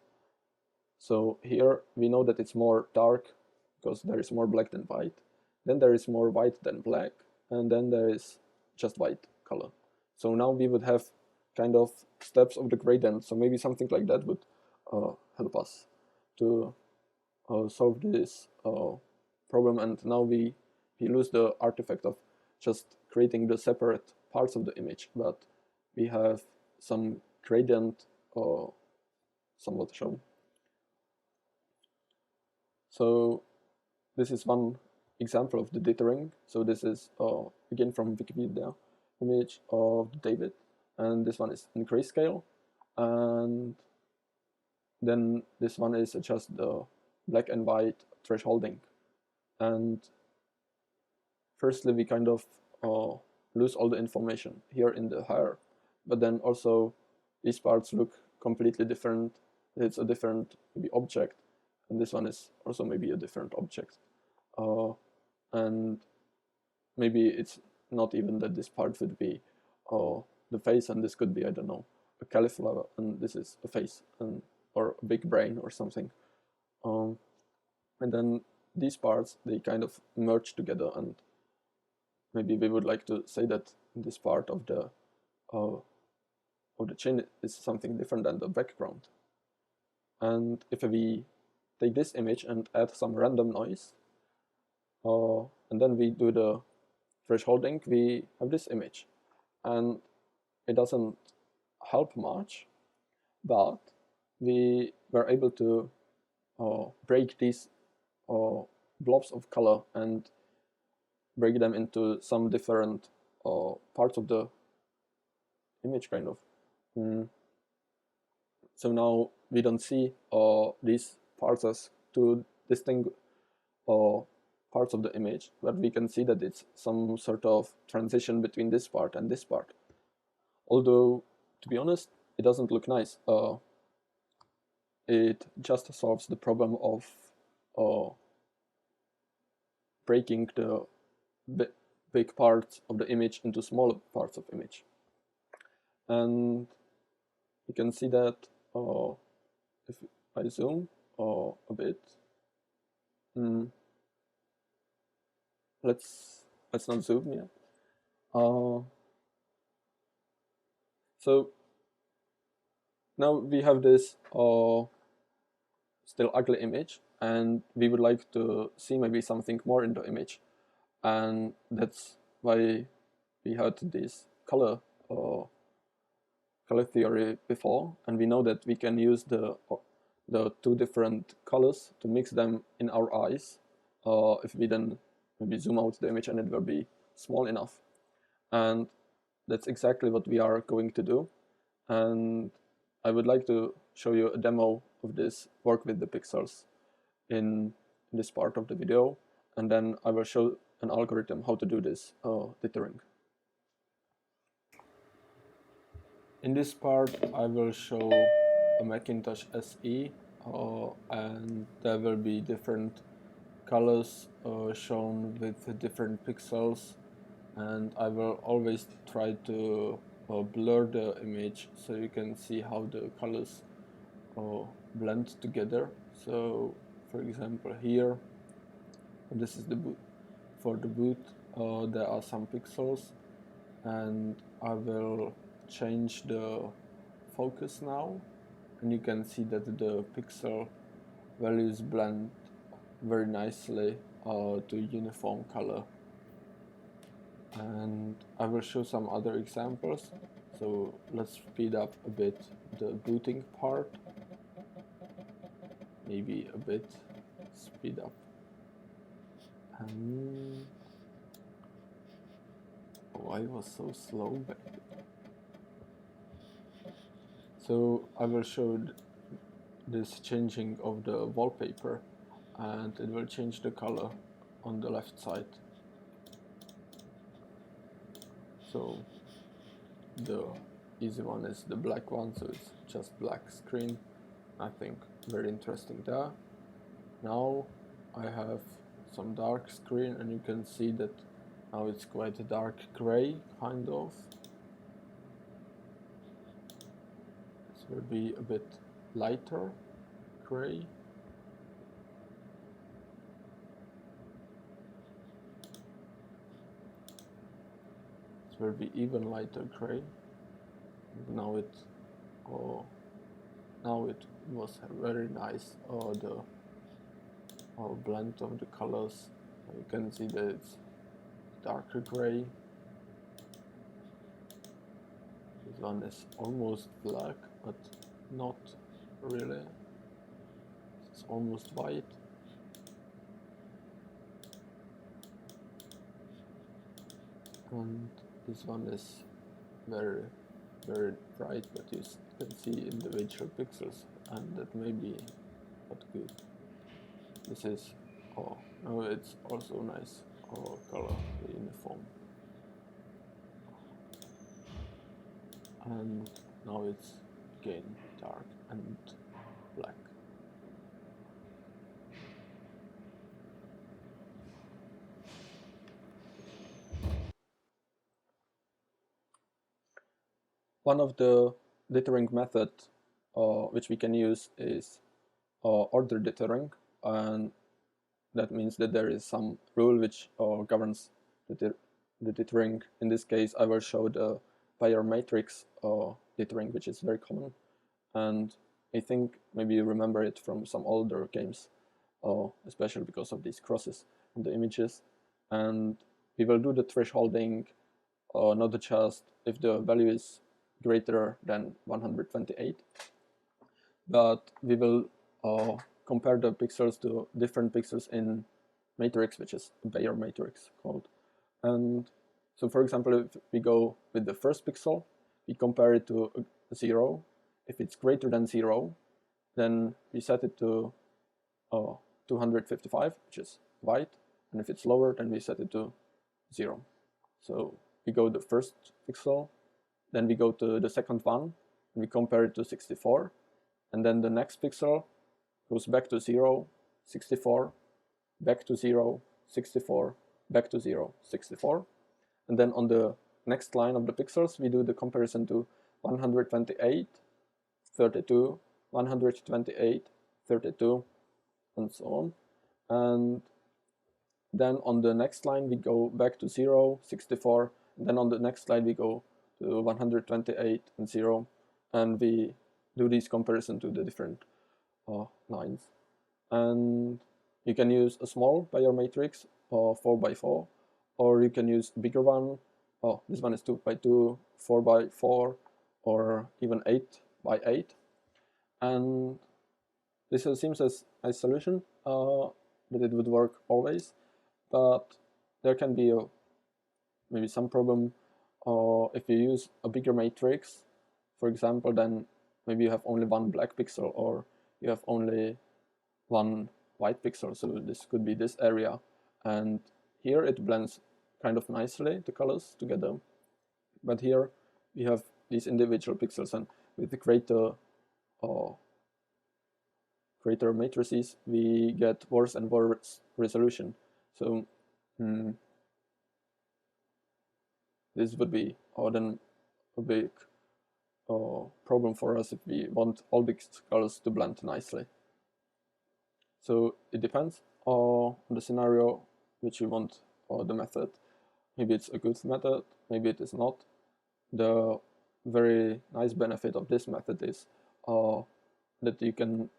So here we know that it's more dark because there is more black than white, then there is more white than black, and then there is just white color. So now we would have kind of steps of the gradient, so maybe something like that would help us to solve this problem, and now we lose the artifact of just creating the separate parts of the image, but we have some gradient somewhat shown. So this is one example of the dithering. So this is again from Wikipedia, image of David, and this one is in grayscale, and then this one is just the black and white thresholding. And firstly we kind of lose all the information here in the hair, but then also these parts look completely different. It's a different maybe object, and this one is also maybe a different object. and maybe it's not even that this part would be the face, and this could be, I don't know, a cauliflower, and this is a face, and or a big brain or something. And then these parts, they kind of merge together, and maybe we would like to say that this part of the chin is something different than the background. And if we take this image and add some random noise, and then we do the thresholding, we have this image. And it doesn't help much, but we were able to break these blobs of color and break them into some different parts of the image, kind of. So now we don't see these parts as two distinct parts of the image, but we can see that it's some sort of transition between this part and this part. Although, to be honest, it doesn't look nice. It just solves the problem of breaking the big parts of the image into smaller parts of image. And you can see that if I zoom a bit, let's not zoom yet. So now we have this still ugly image, and we would like to see maybe something more in the image, and that's why we had this color theory before, and we know that we can use the two different colors to mix them in our eyes if we then maybe zoom out the image and it will be small enough. And that's exactly what we are going to do, and I would like to show you a demo of this work with the pixels in this part of the video, and then I will show an algorithm how to do this dithering. In this part I will show a Macintosh SE, and there will be different colors shown with different pixels, and I will always try to blur the image so you can see how the colors blend together. So for example here, this is the boot. For the boot there are some pixels, and I will change the focus now, and you can see that the pixel values blend very nicely to uniform color. And I will show some other examples. So let's speed up a bit the booting part, maybe a bit speed up. And why was so slow back then? So I will show this changing of the wallpaper, and it will change the color on the left side. So the easy one is the black one, so it's just black screen, nothing very interesting there. Now I have some dark screen, and you can see that now it's quite a dark gray, kind of. This will be a bit lighter gray. This will be even lighter gray. Now it was very nice. The blend of the colors. You can see that it's darker gray. This one is almost black, but not really. It's almost white. And this one is very, very bright, but you can see individual pixels, and that may be not good. This is, no, it's also nice color, the uniform. And now it's again dark and black. One of the dithering method which we can use is order dithering, and that means that there is some rule which governs the dithering. In this case, I will show the Bayer matrix dithering, which is very common, and I think maybe you remember it from some older games, especially because of these crosses on the images. And we will do the thresholding not just if the value is greater than 128, but we will compare the pixels to different pixels in matrix, which is Bayer matrix called. And so, for example, if we go with the first pixel, we compare it to 0. If it's greater than 0, then we set it to 255, which is white, and if it's lower, then we set it to 0. So we go the first pixel, then we go to the second one, and we compare it to 64, and then the next pixel goes back to 0, 64, back to 0, 64, back to 0, 64, and then on the next line of the pixels, we do the comparison to 128, 32, 128, 32, and so on. And then on the next line, we go back to 0, 64, and then on the next slide, we go to 128 and 0, and we do this comparison to the different lines. And you can use a small Bayer matrix, 4x4, or you can use a bigger one. Oh, this one is 2x2, 4x4, or even 8x8. And this seems as a solution that it would work always, but there can be maybe some problem if you use a bigger matrix, for example, then maybe you have only one black pixel or you have only one white pixel, so this could be this area, and here it blends kind of nicely, the colors together, but here we have these individual pixels, and with the greater matrices we get worse and worse resolution. So this would be then a big problem for us if we want all these colors to blend nicely. So it depends on the scenario which you want the method. Maybe it's a good method, maybe it is not. The very nice benefit of this method is that you can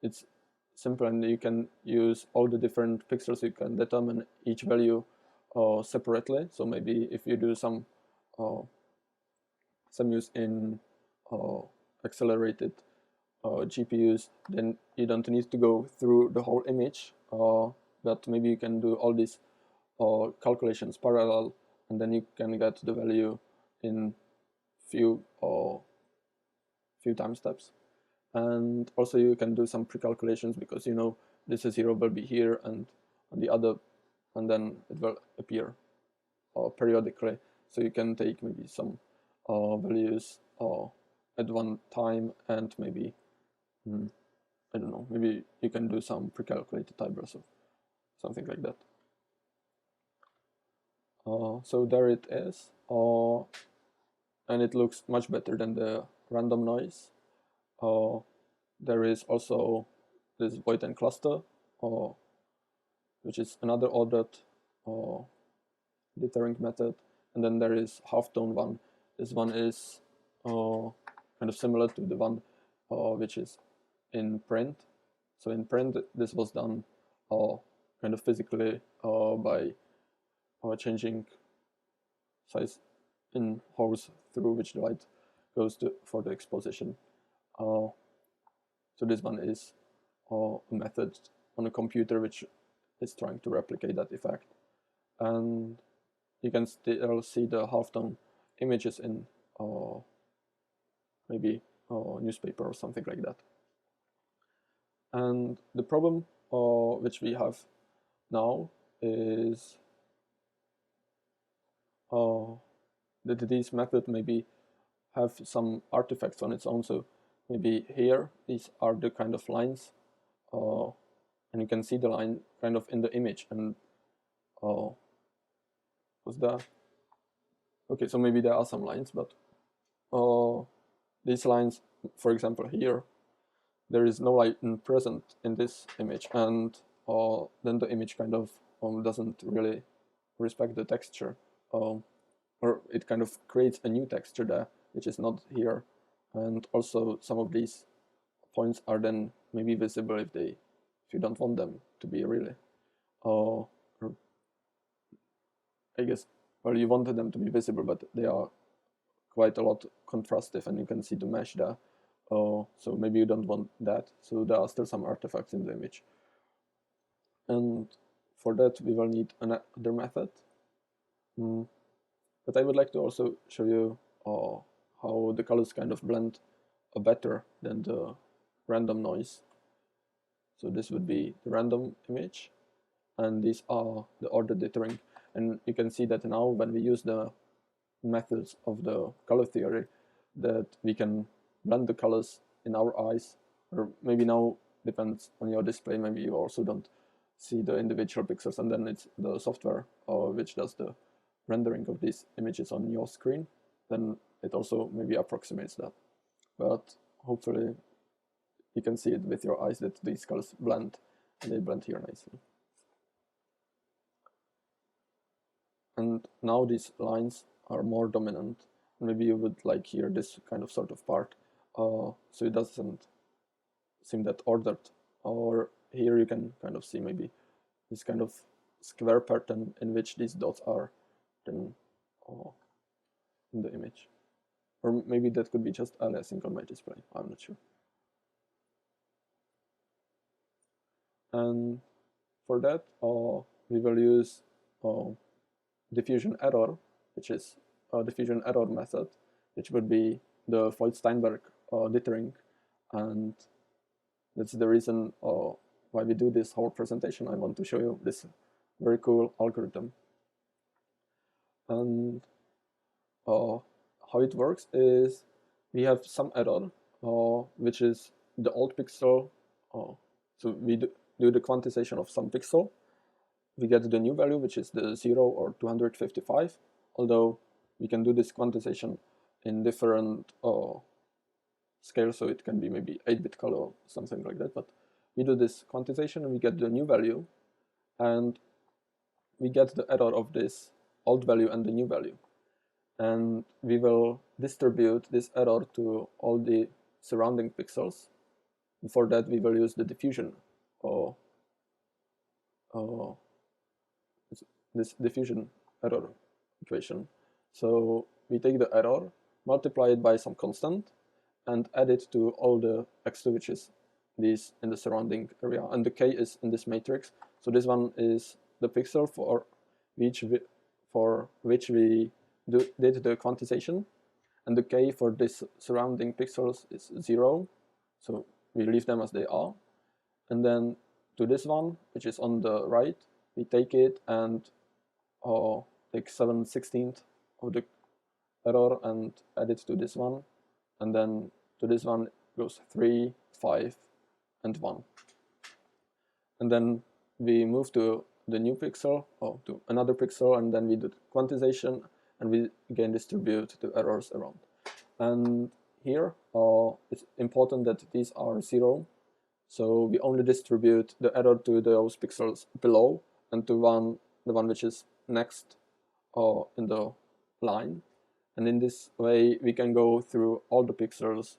it's simple, and you can use all the different pixels. You can determine each value separately. So maybe if you do some use in accelerated GPUs, then you don't need to go through the whole image, but maybe you can do all these calculations parallel, and then you can get the value in few time steps. And also you can do some pre-calculations, because you know this 0 will be here and on the other, and then it will appear periodically. So you can take maybe some values at one time, and maybe I don't know, maybe you can do some pre-calculated tables or something like that. So there it is, and it looks much better than the random noise. There is also this void and cluster, which is another ordered dithering method, and then there is halftone one. This one is kind of similar to the one which is in print. So in print, this was done kind of physically by changing size in holes through which the light goes for the exposition. So this one is a method on a computer which is trying to replicate that effect, and you can still see the halftone images in maybe a newspaper or something like that. And the problem which we have now is that this method maybe have some artifacts on its own. So maybe here these are the kind of lines, and you can see the line kind of in the image, and was that Okay, so maybe there are some lines, but these lines, for example here, there is no light present in this image, and then the image kind of doesn't really respect the texture, or it kind of creates a new texture there, which is not here. And also some of these points are then maybe visible if you don't want them to be really. I guess, well, you wanted them to be visible, but they are quite a lot contrastive, and you can see the mesh there. So maybe you don't want that. So there are still some artifacts in the image. And for that, we will need another method. But I would like to also show you how the colors kind of blend better than the random noise. So this would be the random image, and these are the ordered dithering. And you can see that now when we use the methods of the color theory, that we can blend the colors in our eyes, or maybe now depends on your display, maybe you also don't see the individual pixels, and then it's the software which does the rendering of these images on your screen, then it also maybe approximates that. But hopefully you can see it with your eyes that these colors blend, and they blend here nicely. And now these lines are more dominant. Maybe you would like here this kind of sort of part, so it doesn't seem that ordered. Or here you can kind of see maybe this kind of square pattern in which these dots are then in the image. Or maybe that could be just aliasing on my display, I'm not sure. And for that, we will use diffusion error, which is a diffusion error method, which would be the Floyd-Steinberg dithering. And that's the reason why we do this whole presentation. I want to show you this very cool algorithm. And how it works is we have some error, which is the old pixel. So we do the quantization of some pixel. We get the new value, which is the 0 or 255, although we can do this quantization in different scales, so it can be maybe 8-bit color or something like that, but we do this quantization and we get the new value, and we get the error of this old value and the new value. And we will distribute this error to all the surrounding pixels. And for that, we will use the diffusion this diffusion error equation. So we take the error, multiply it by some constant, and add it to all the x2, which is these in the surrounding area, and the k is in this matrix. So this one is the pixel for which we did the quantization, and the k for this surrounding pixels is 0, so we leave them as they are. And then to this one, which is on the right, we take it and take 7/16 of the error and add it to this one, and then to this one goes 3, 5, and 1. And then we move to the new pixel, or to another pixel, and then we do the quantization, and we again distribute the errors around. And here it's important that these are 0, so we only distribute the error to those pixels below and to the one which is next in the line. And in this way we can go through all the pixels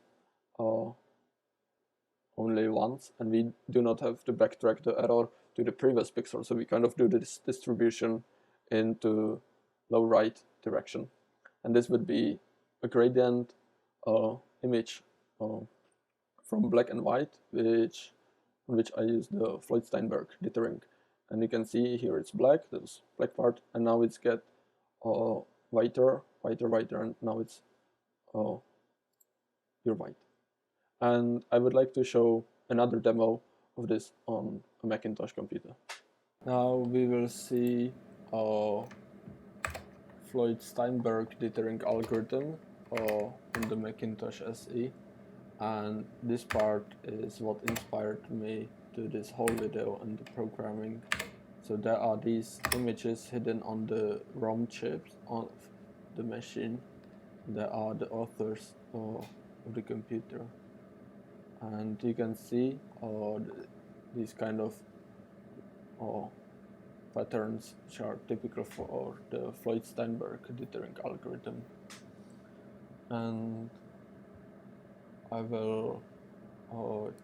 only once, and we do not have to backtrack the error to the previous pixel. So we kind of do this distribution into low right direction. And this would be a gradient image from black and white, on which I use the Floyd-Steinberg dithering. And you can see here it's black, this black part, and now it's get whiter, and now it's pure white. And I would like to show another demo of this on a Macintosh computer. Now we will see a Floyd-Steinberg dithering algorithm in the Macintosh SE, and this part is what inspired me to this whole video and the programming. So there are these images hidden on the ROM chips of the machine. There are the authors of the computer, and you can see these kind of patterns which are typical for the Floyd-Steinberg dithering algorithm. And I will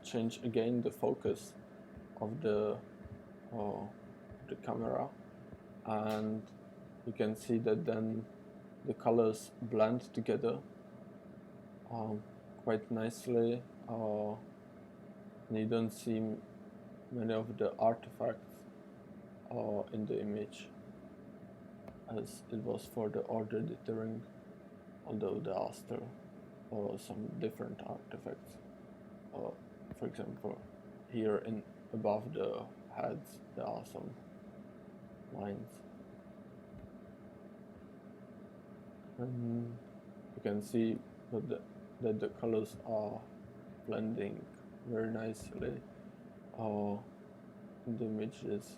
change again the focus of the camera, and you can see that then the colors blend together quite nicely, and you don't see many of the artifacts in the image as it was for the order dithering, although there are still some different artifacts. For example, here above the heads there are some lines, and you can see that the colors are blending very nicely in the images.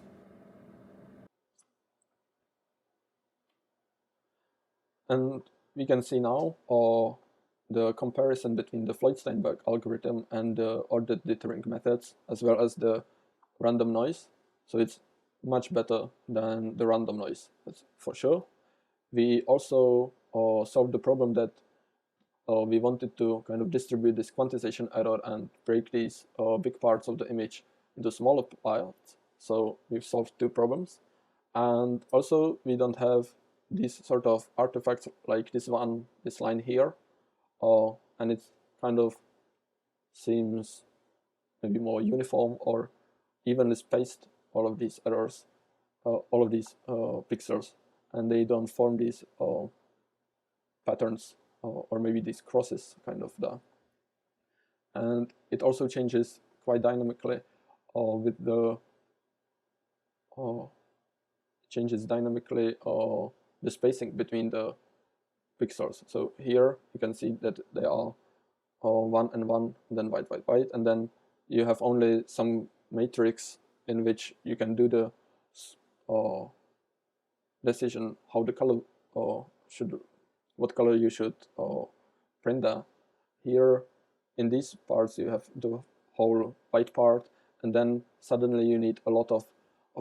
And we can see now the comparison between the Floyd-Steinberg algorithm and the ordered dithering methods, as well as the random noise. So it's much better than the random noise, that's for sure. We also solved the problem that we wanted to kind of distribute this quantization error and break these big parts of the image into smaller parts. So we've solved two problems. And also we don't have these sort of artifacts like this line here, and it kind of seems maybe more uniform or evenly spaced, all of these errors, all of these pixels, and they don't form these patterns or maybe these crosses kind of there. And it also changes quite dynamically with the the spacing between the pixels. So here you can see that they are 1 and 1, and then white, white, white, and then you have only some matrix in which you can do the decision how the color what color you should print there. Here in these parts you have the whole white part, and then suddenly you need a lot of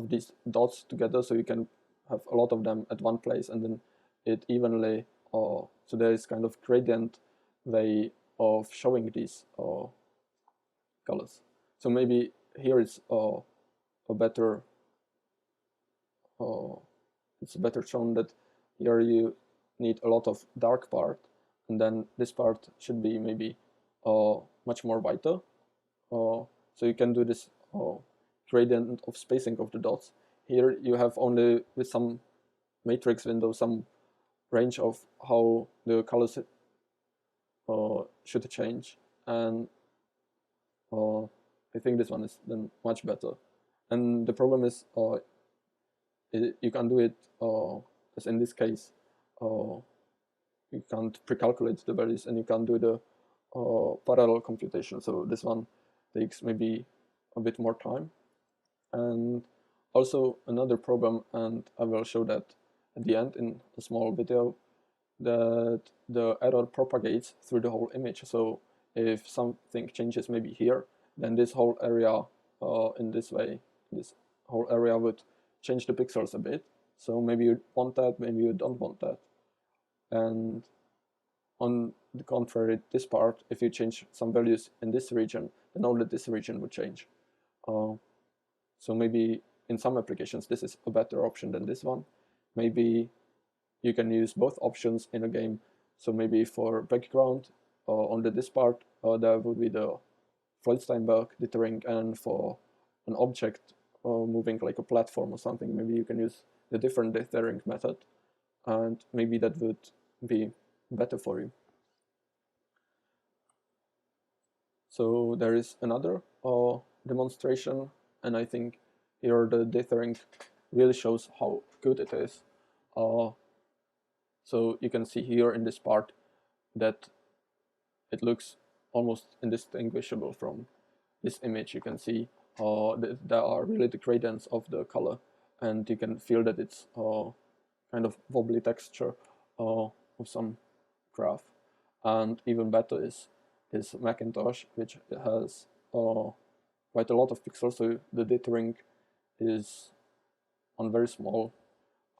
these dots together, so you can have a lot of them at one place, and then it evenly so there is kind of gradient way of showing these colors. So maybe here it's better it's better shown that here you need a lot of dark part, and then this part should be maybe much more whiter. So you can do this gradient of spacing of the dots. Here you have only with some matrix window some range of how the colors should change, and I think this one is then much better. And the problem is you can do it as in this case you can't pre-calculate the values, and you can do the parallel computation, so this one takes maybe a bit more time. And also another problem, and I will show that at the end in a small video, that the error propagates through the whole image. So if something changes maybe here, then this whole area in this way, this whole area would change the pixels a bit. So maybe you want that, maybe you don't want that. And on the contrary, this part, if you change some values in this region, then only this region would change. So maybe in some applications this is a better option than this one. Maybe you can use both options in a game. So maybe for background only this part there would be the Floyd-Steinberg dithering, and for an object moving like a platform or something, maybe you can use the different dithering method, and maybe that would be better for you. So there is another demonstration, and I think here the dithering really shows how good it is. So you can see here in this part that it looks almost indistinguishable from this image. You can see that there are really the gradients of the color, and you can feel that it's kind of wobbly texture. some graph. And even better is Macintosh, which has quite a lot of pixels, so the dithering is on very small.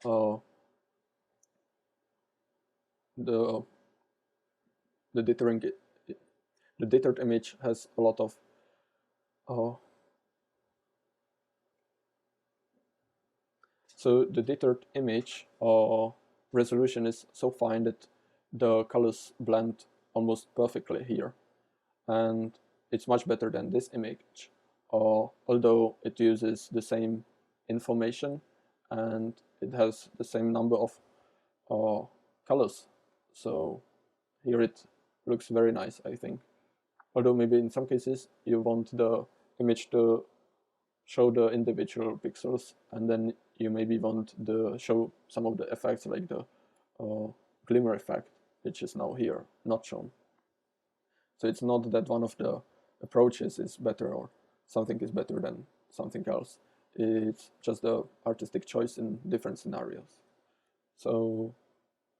The dithering, the dithered image has a lot of so the dithered image resolution is so fine that the colors blend almost perfectly here, and it's much better than this image, although it uses the same information and it has the same number of colors. So here it looks very nice, I think. Although maybe in some cases you want the image to show the individual pixels, and then you maybe want to show some of the effects, like the glimmer effect, which is now here not shown. So it's not that one of the approaches is better or something is better than something else. It's just the artistic choice in different scenarios. So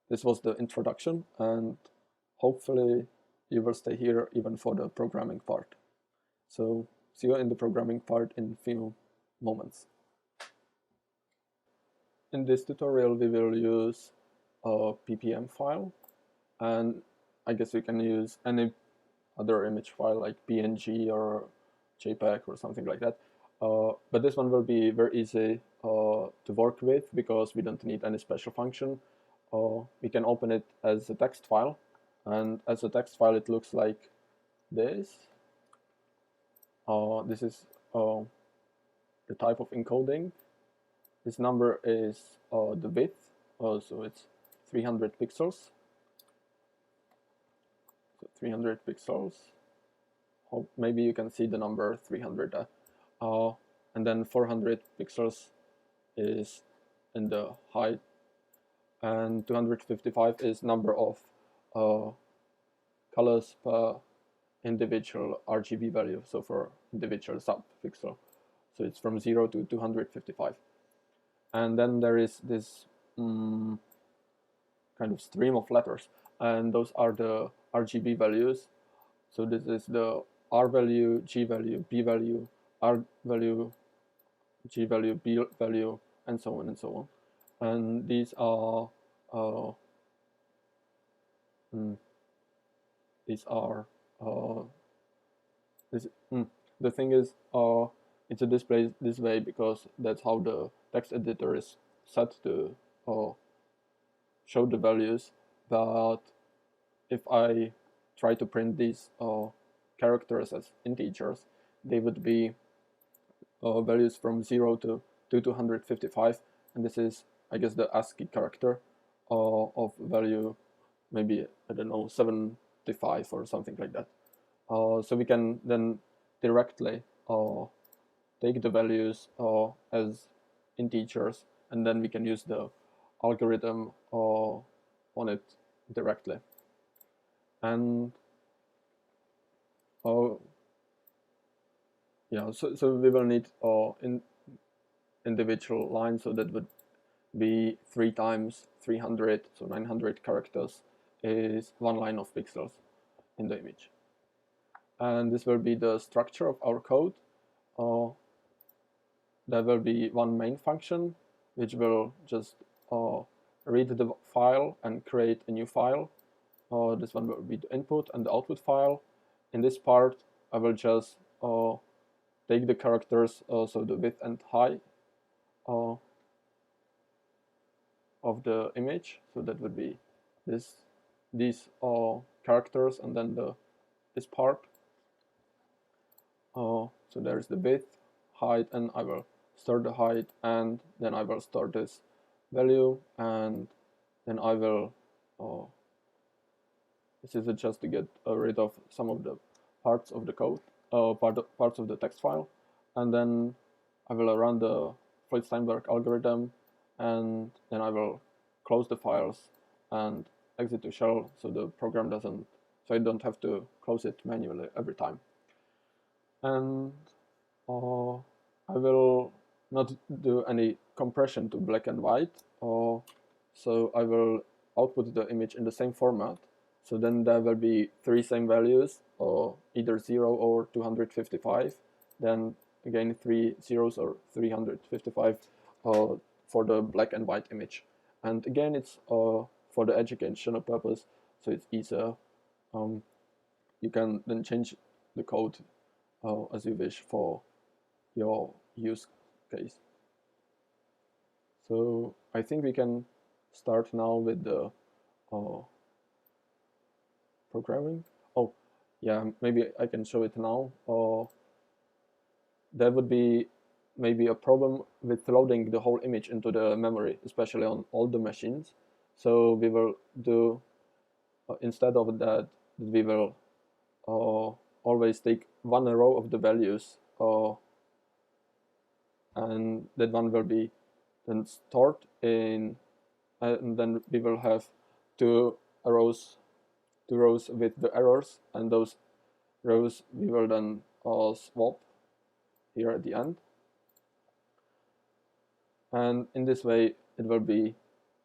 this was the introduction, and hopefully you will stay here even for the programming part. So see you in the programming part in few moments. In this tutorial we will use a ppm file, and I guess you can use any other image file like PNG or JPEG or something like that. But this one will be very easy to work with because we don't need any special function. We can open it as a text file, and as a text file it looks like this. This is the type of encoding. This number is the width, so it's 300 pixels. So 300 pixels. Maybe you can see the number 300. And then 400 pixels is in the height, and 255 is number of colors per individual RGB value, so for individual subpixel. So it's from 0 to 255. And then there is this kind of stream of letters, and those are the RGB values. So this is the R value, G value, B value, R value, G value, B value, and so on and so on. And these are the thing is, it's a display this way because that's how the text editor is set to show the values. But if I try to print these characters as integers, they would be values from 0 to 255, and this is, I guess, the ASCII character of value, maybe, I don't know, 75 or something like that. So we can then directly take the values as integers, and then we can use the algorithm on it directly. And yeah, so we will need individual lines, so that would be 3 times 300, so 900 characters is one line of pixels in the image. And this will be the structure of our code. There will be one main function which will just read the file and create a new file. This one will be the input and the output file. In this part I will just take the characters, so the width and height of the image, so that would be these characters, and then this part. So there's the width, height, and I will store the height, and then I will store this value, and then I will this is just to get rid of some of the parts of the code, parts of the text file, and then I will run the Floyd-Steinberg algorithm, and then I will close the files and exit to shell, so the program doesn't, so I don't have to close it manually every time. And I will not do any compression to black and white, so I will output the image in the same format. So then there will be 3 same values, or either 0 or 255. Then again 3 zeros or 355 for the black and white image. And again, it's for the educational purpose, so it's easier. You can then change the code as you wish for your use case. So I think we can start now with the programming. Oh, yeah, maybe I can show it now. There would be maybe a problem with loading the whole image into the memory, especially on older machines. So we will do, instead of that, we will always take one row of the values, and that one will be then stored in, and then we will have two rows with the errors, and those rows we will then swap here at the end. And in this way it will be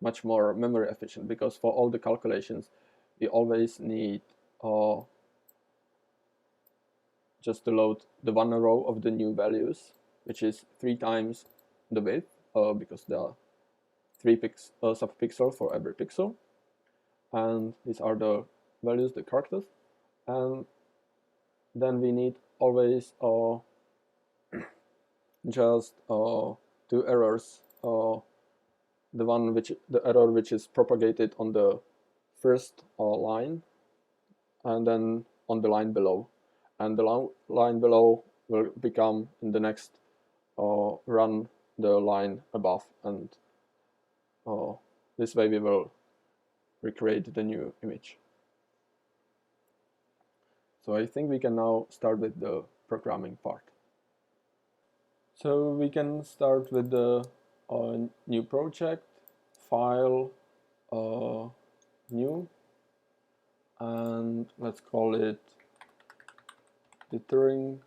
much more memory efficient, because for all the calculations we always need just to load the one row of the new values, which is 3 times the width, because there are 3 subpixels for every pixel, and these are the values, the characters. And then we need always just 2 errors, the error which is propagated on the first line, and then on the line below, and the line below will become in the next run the line above, and this way we will recreate the new image. So I think we can now start with the programming part. So we can start with the new project, file, new, and let's call it Dithering.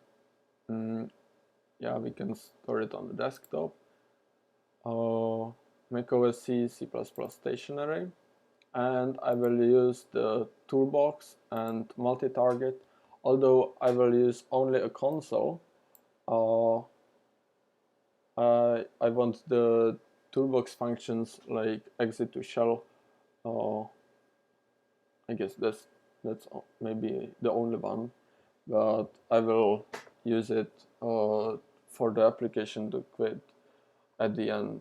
Yeah, we can store it on the desktop. macOS C, C++ stationery, and I will use the toolbox and multi-target. Although I will use only a console, I want the toolbox functions like exit to shell. I guess that's maybe the only one, but I will use it for the application to quit at the end.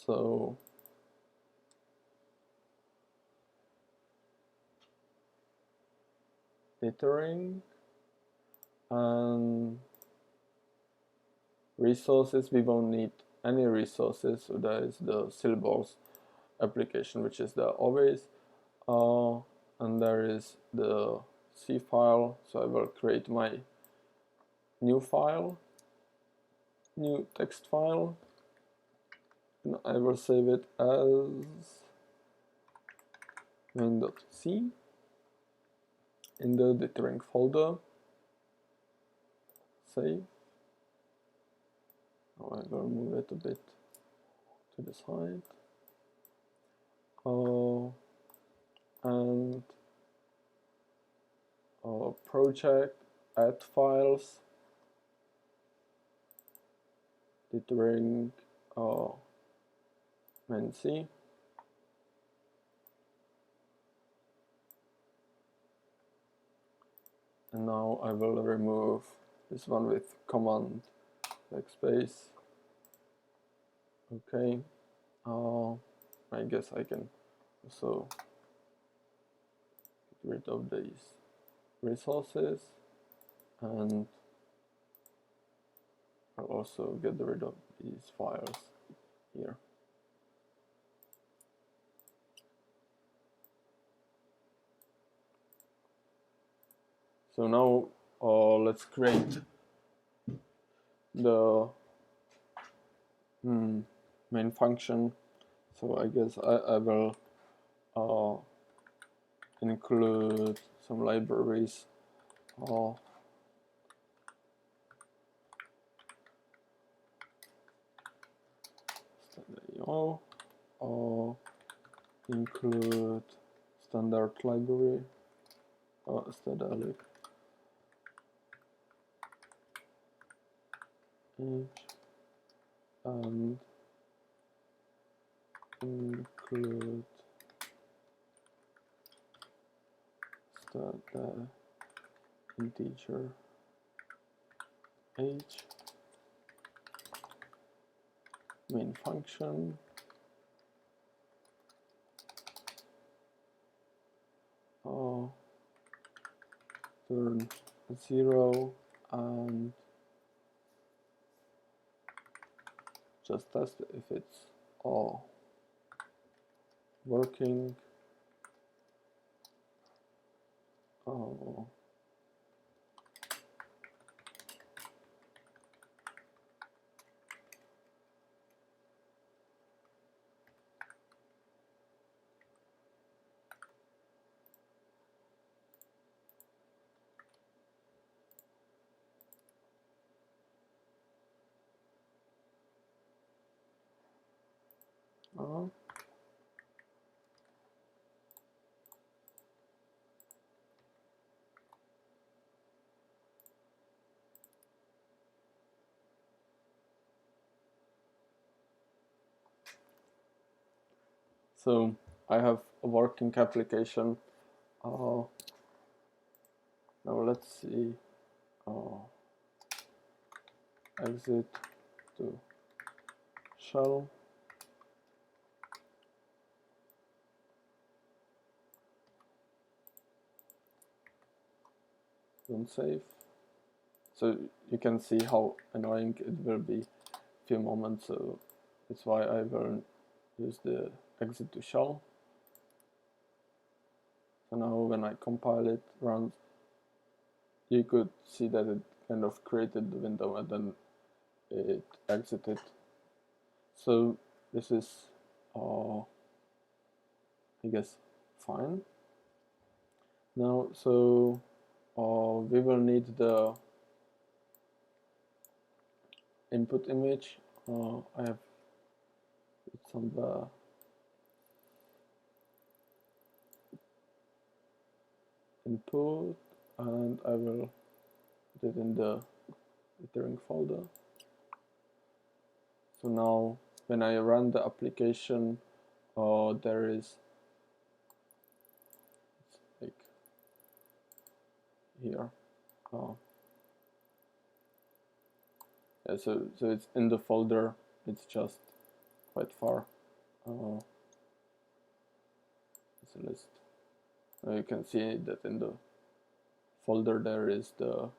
So Dithering, and resources, we won't need any resources, so there is the syllables application, which is there always, and there is the C file, so I will create my new file, new text file, and I will save it as main.c in the Dithering folder. Save. Now I will move it a bit to the side. And project, add files, Dithering main C. And now I will remove this one with command backspace. Okay. I guess I can also get rid of these resources, and I'll also get rid of these files here. So now let's create the main function. So I guess I will include some libraries. no, include standard library, stdlib each, and include the integer age main function turn 0 and just test if it's all working. So I have a working application. Now let's see. Exit to shell. Don't save. So you can see how annoying it will be a few moments. So that's why I will use the exit to shell. So now when I compile it, runs, you could see that it kind of created the window and then it exited. So this is, I guess, fine. Now, so we will need the input image. I have it's on the input, and I will put it in the Dithering folder. So now when I run the application, there is, it's like here. Yeah, so it's in the folder. It's just quite far. It's a list. Now you can see that in the folder there is the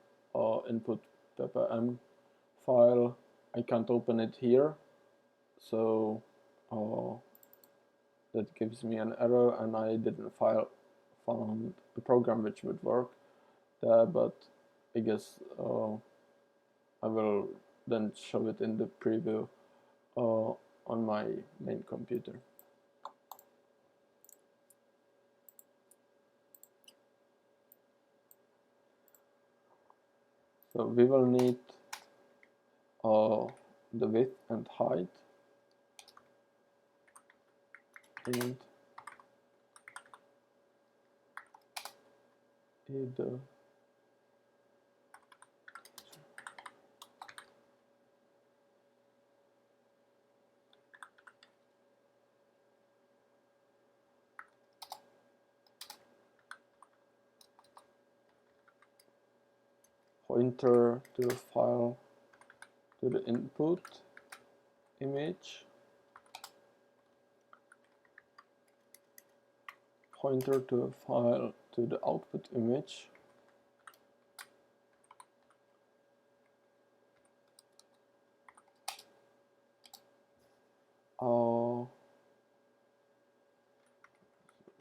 input ppm file. I can't open it here, so that gives me an error, and I didn't found a program which would work there, but I guess I will then show it in the preview on my main computer. So we will need the width and height, and the pointer to the file, to the input image, pointer to a file to the output image,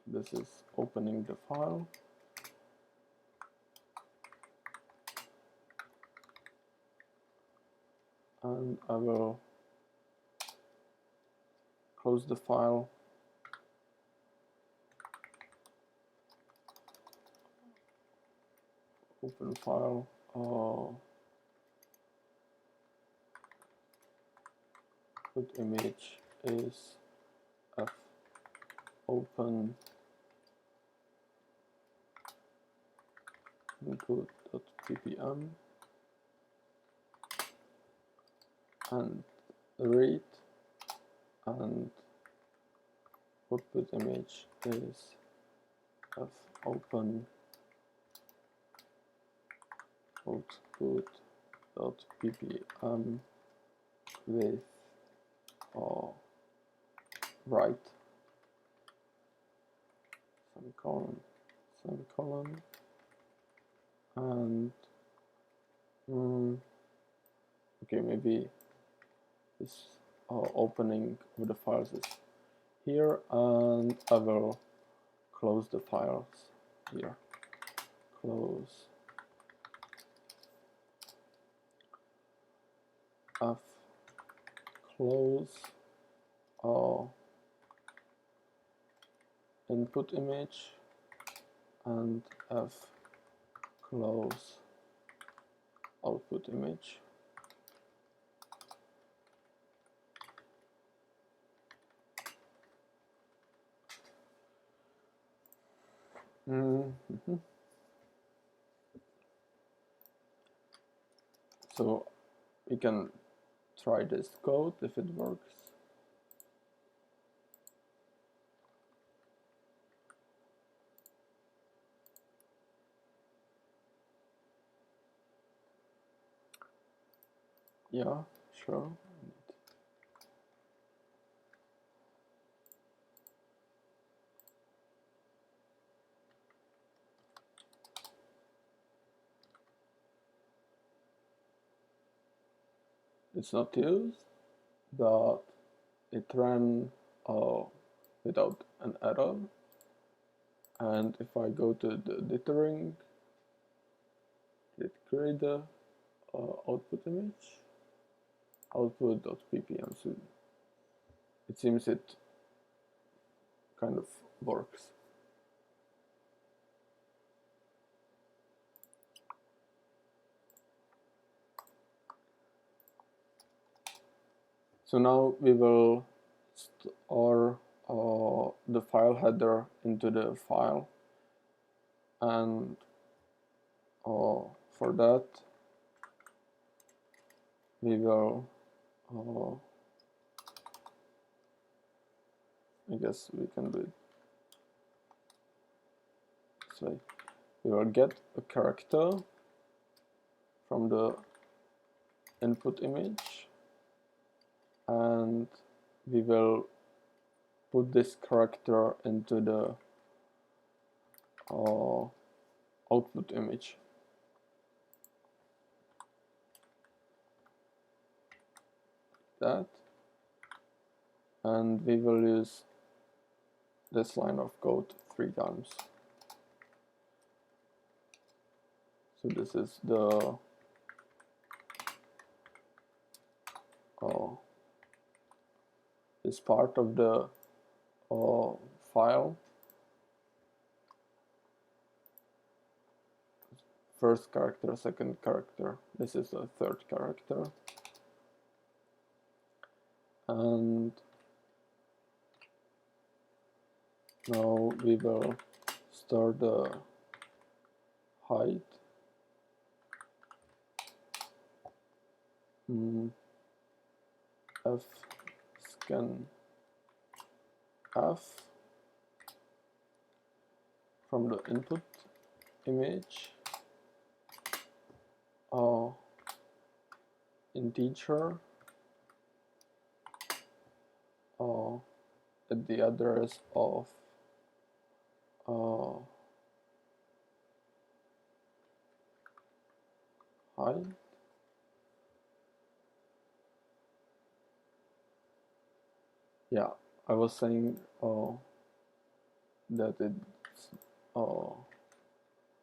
this is opening the file, and I will close the file, open file, put image is f open input.ppm and read, and output image is f open output.ppm with write semicolon, and okay, maybe this opening of the files is here, and I will close the files here. Close f close input image and f close output image. So we can try this code if it works. Yeah, sure. It's not used, but it ran without an error. And if I go to the dithering, it create the output image, output.ppm. So it seems it kind of works. So now we will store the file header into the file, and for that we will I guess we can do it this way. We will get a character from the input image, and we will put this character into the output image. That, and we will use this line of code 3 times. So this is the this part of the file. First character, second character. This is the third character. And now we will store the height. F scan F from the input image, integer at the address of height. Yeah, I was saying that it's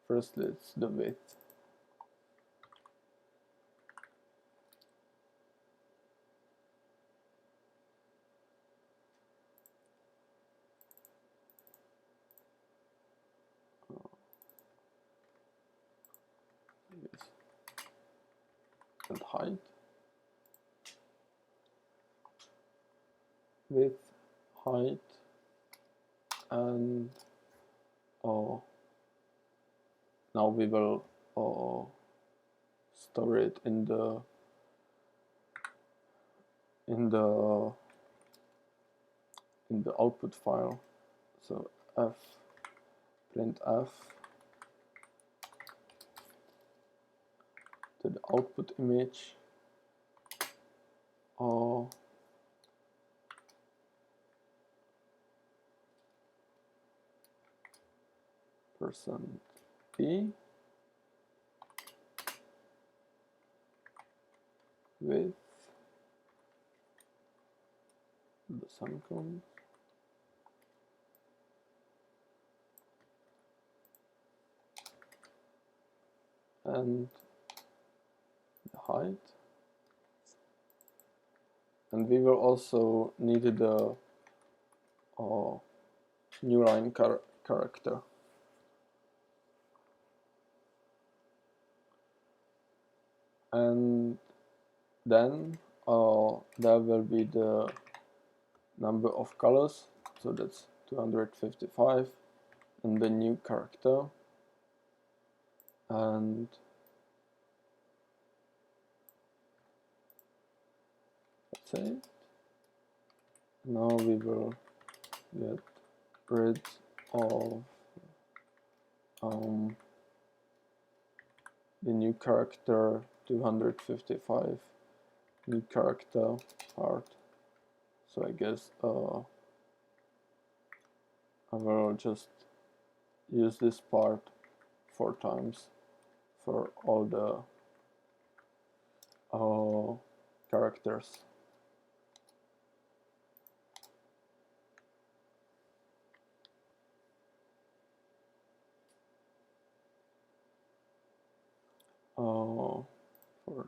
firstly it's the width. And height. width, height, and now we will store it in the output file. So printf to the output image %p with the semicolon and the height, and we will also need the new line character. And then there will be the number of colors, so that's 255, and the new character, and that's it. Now we will get rid of the new character 255 new character part. So I guess I will just use this part 4 times for all the characters. For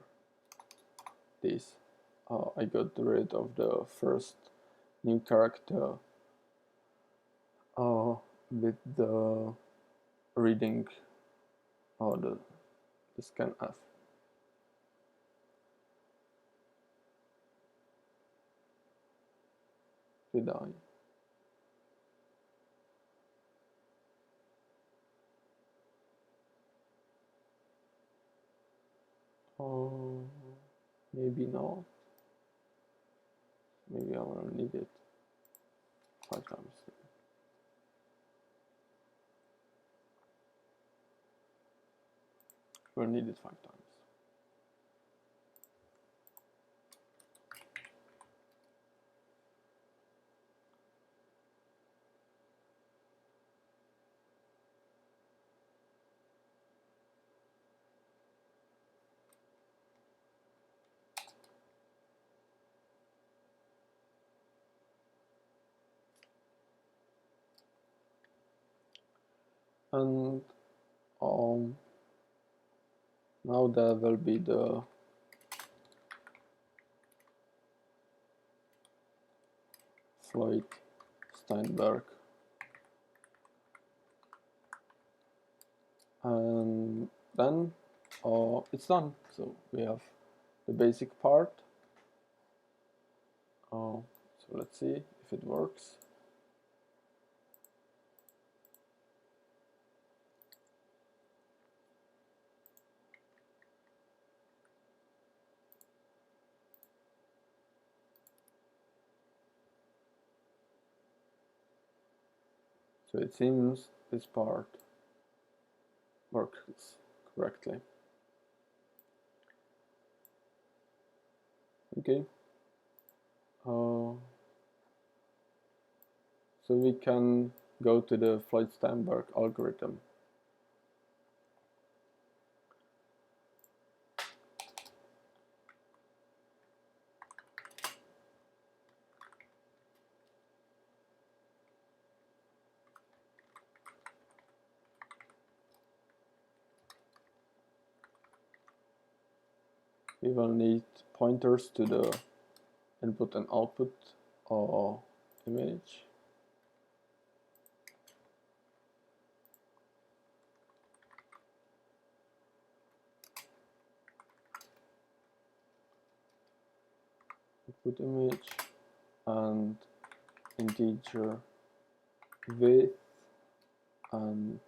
this, I got rid of the first new character with the reading the scanf. Did I? Maybe not. Maybe I will need it 5 times. We'll need it 5 times. And now there will be the Floyd-Steinberg, and then it's done. So we have the basic part. So let's see if it works. So it seems this part works correctly. Okay. So we can go to the Floyd-Steinberg algorithm. We will need pointers to the input and output image. Input image and integer width and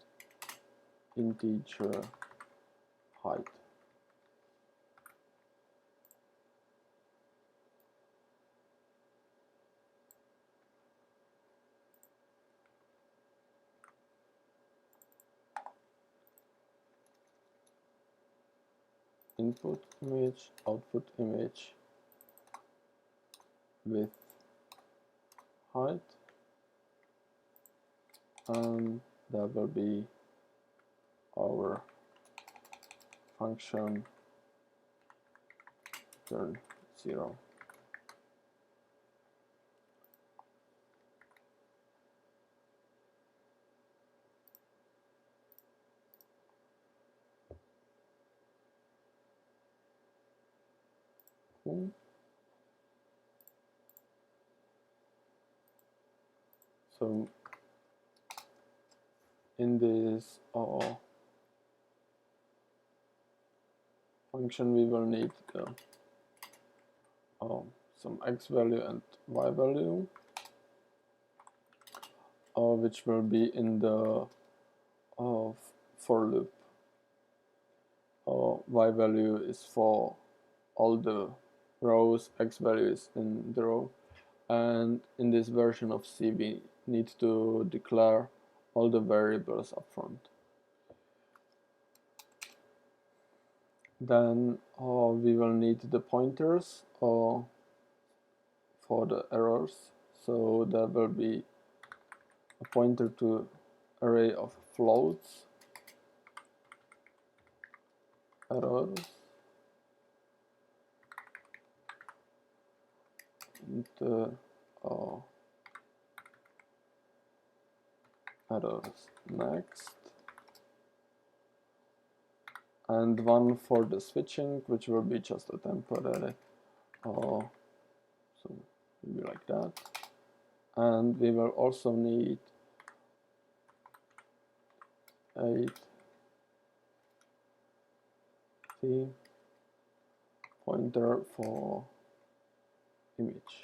integer height. Input image, output image, width, height, and that will be our function turn 0. So in this function we will need some x value and y value, which will be in the for loop. Y value is for all the rows, x value is in the row, and in this version of C we need to declare all the variables up front. Then we will need the pointers for the errors, so there will be a pointer to array of floats, errors, and errors next, and one for the switching, which will be just a temporary, so maybe like that. And we will also need 8 pointer for image.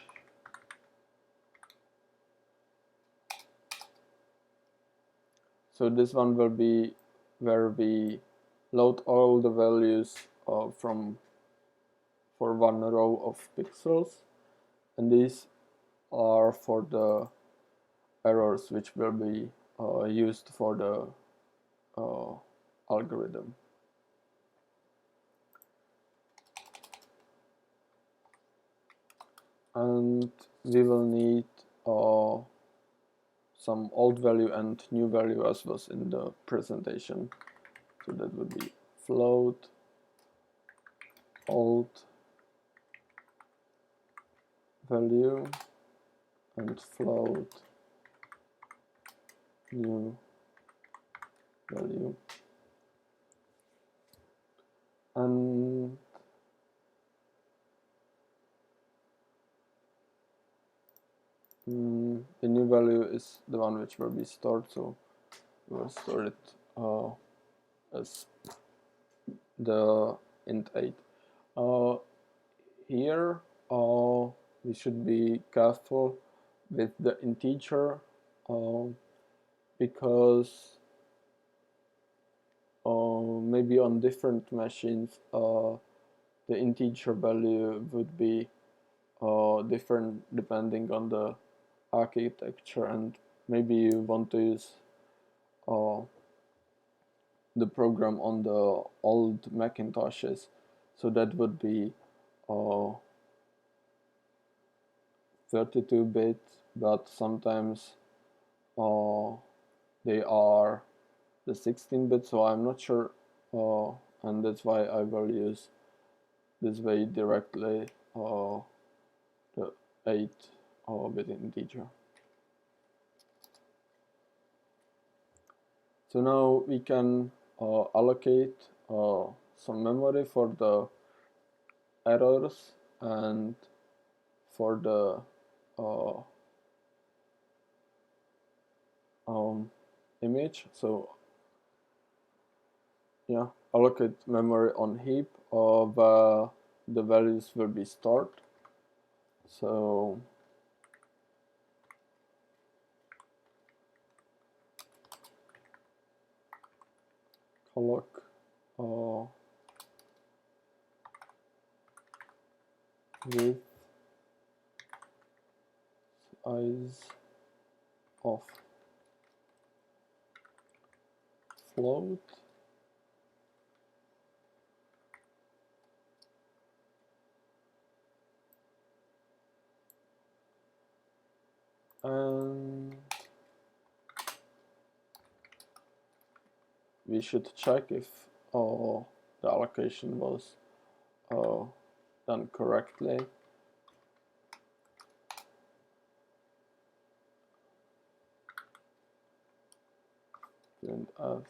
So this one will be where we load all the values for one row of pixels, and these are for the errors which will be used for the algorithm. And we will need some old value and new value as was in the presentation. So that would be float old value and float new value. And the new value is the one which will be stored, so we will store it as the int 8. Here we should be careful with the integer because maybe on different machines the integer value would be different depending on the architecture, and maybe you want to use the program on the old Macintoshes, so that would be 32-bit, but sometimes they are the 16-bit, so I'm not sure, and that's why I will use this way directly the 8-bit integer. So now we can allocate some memory for the errors and for the image. So yeah, allocate memory on heap where the values will be stored. So alloc width size of float and we should check if the allocation was done correctly. And F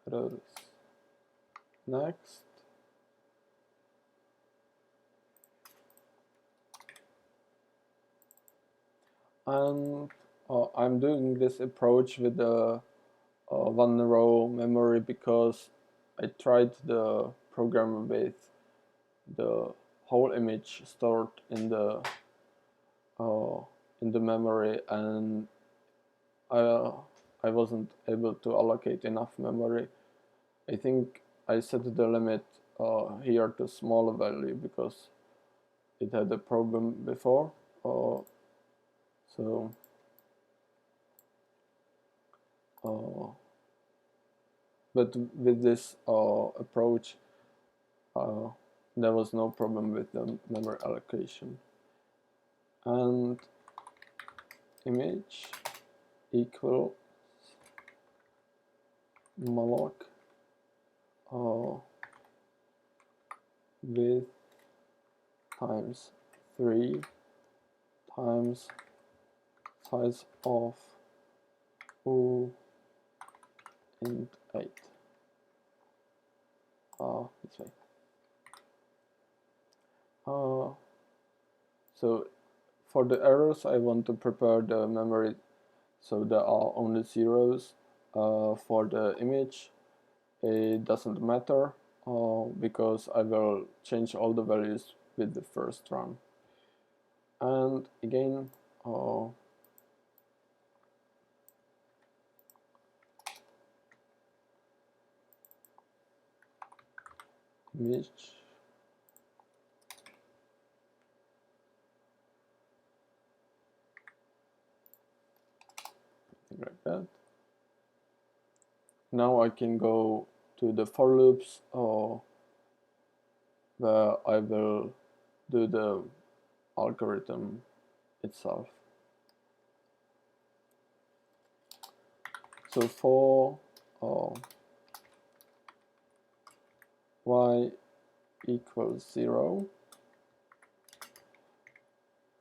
errors. Next, and I'm doing this approach with the one row memory because I tried the program with the whole image stored in the memory, and I wasn't able to allocate enough memory. I think I set the limit here to smaller value because it had a problem before. So but with this approach, there was no problem with the memory allocation. And image equals malloc width times 3 times size of O int 8. This way. So for the errors, I want to prepare the memory so there are only zeros. For the image, it doesn't matter because I will change all the values with the first run. And again, image like that. Now I can go to the for loops where I will do the algorithm itself. So for y equals 0,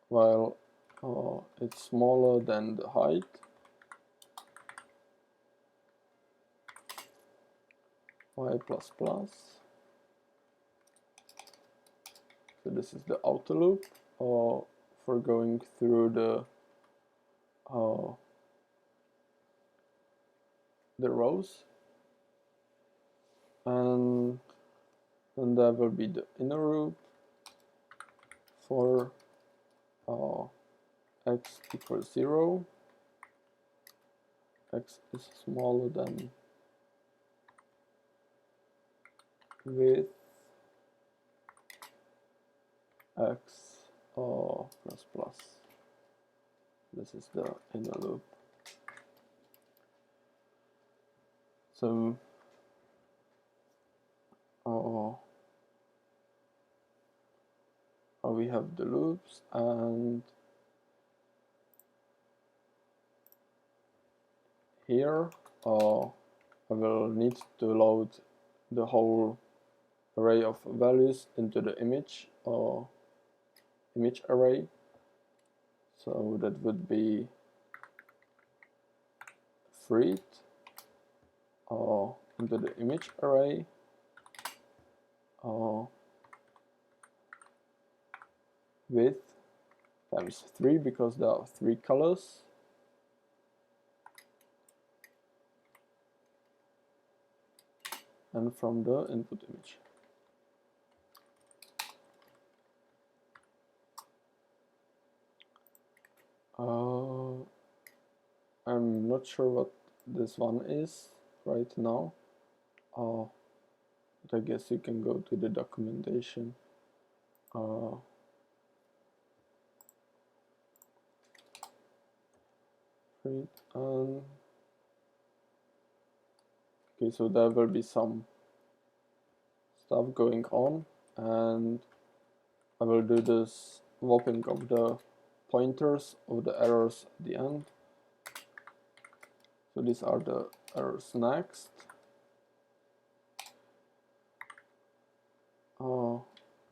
while it's smaller than the height, y plus plus. So this is the outer loop for going through the rows, and then there will be the inner loop for x equals 0. X is smaller than width x plus plus. This is the inner loop. So we have the loops, and here I will need to load the whole array of values into the image array. So that would be freed into the image array width times 3 because there are 3 colors, and from the input image. I'm not sure what this one is right now, but I guess you can go to the documentation. Okay, so there will be some stuff going on, and I will do this swapping of the pointers of the errors at the end. So these are the errors next.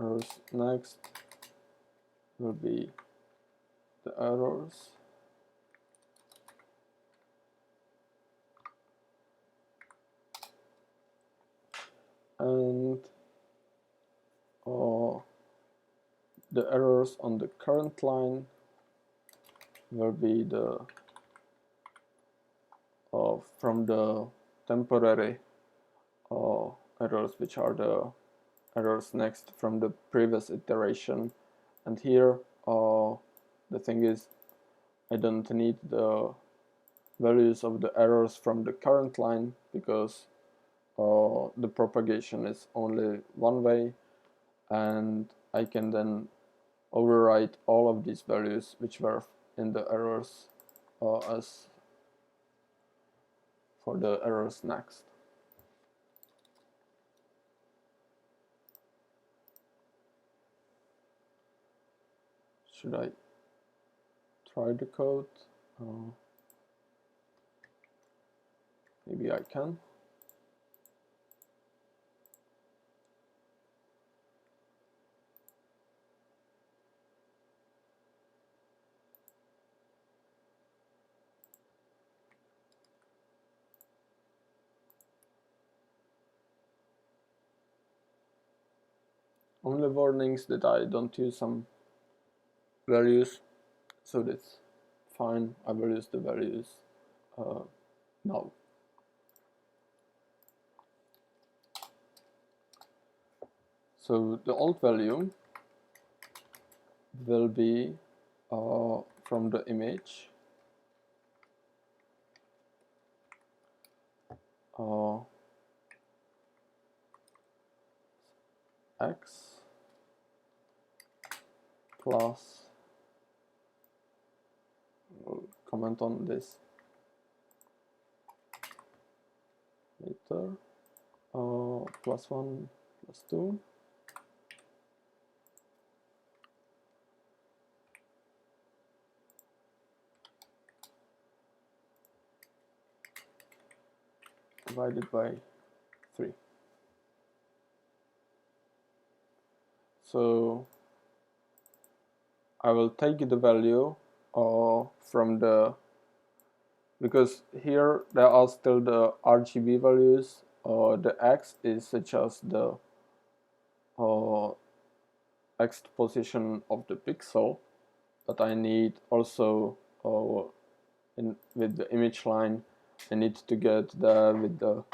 Errors next will be the errors. And the errors on the current line will be the from the temporary errors, which are the errors next from the previous iteration. And here the thing is, I don't need the values of the errors from the current line because the propagation is only one way, and I can then overwrite all of these values which were in the errors as for the errors next. Should I try the code? Maybe I can. Only warnings that I don't use some values, so that's fine. I will use the values now. So the old value will be from the image x plus, we'll comment on this later, plus 1 plus 2 divided by 3. So I will take the value from the, because here there are still the RGB values, the X is just the X position of the pixel, but I need also with the image line, I need to get there with the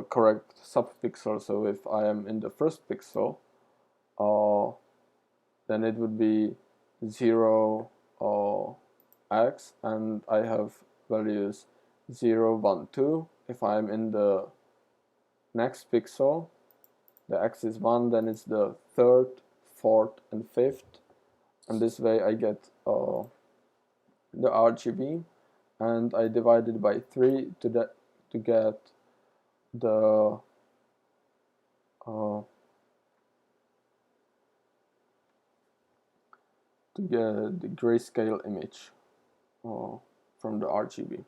correct subpixel. So if I am in the first pixel, then it would be 0 X, and I have values 0, 1, 2. If I'm in the next pixel, the X is 1, then it's the third, fourth, and fifth, and this way I get the RGB, and I divide it by 3 to get the grayscale image from the RGB.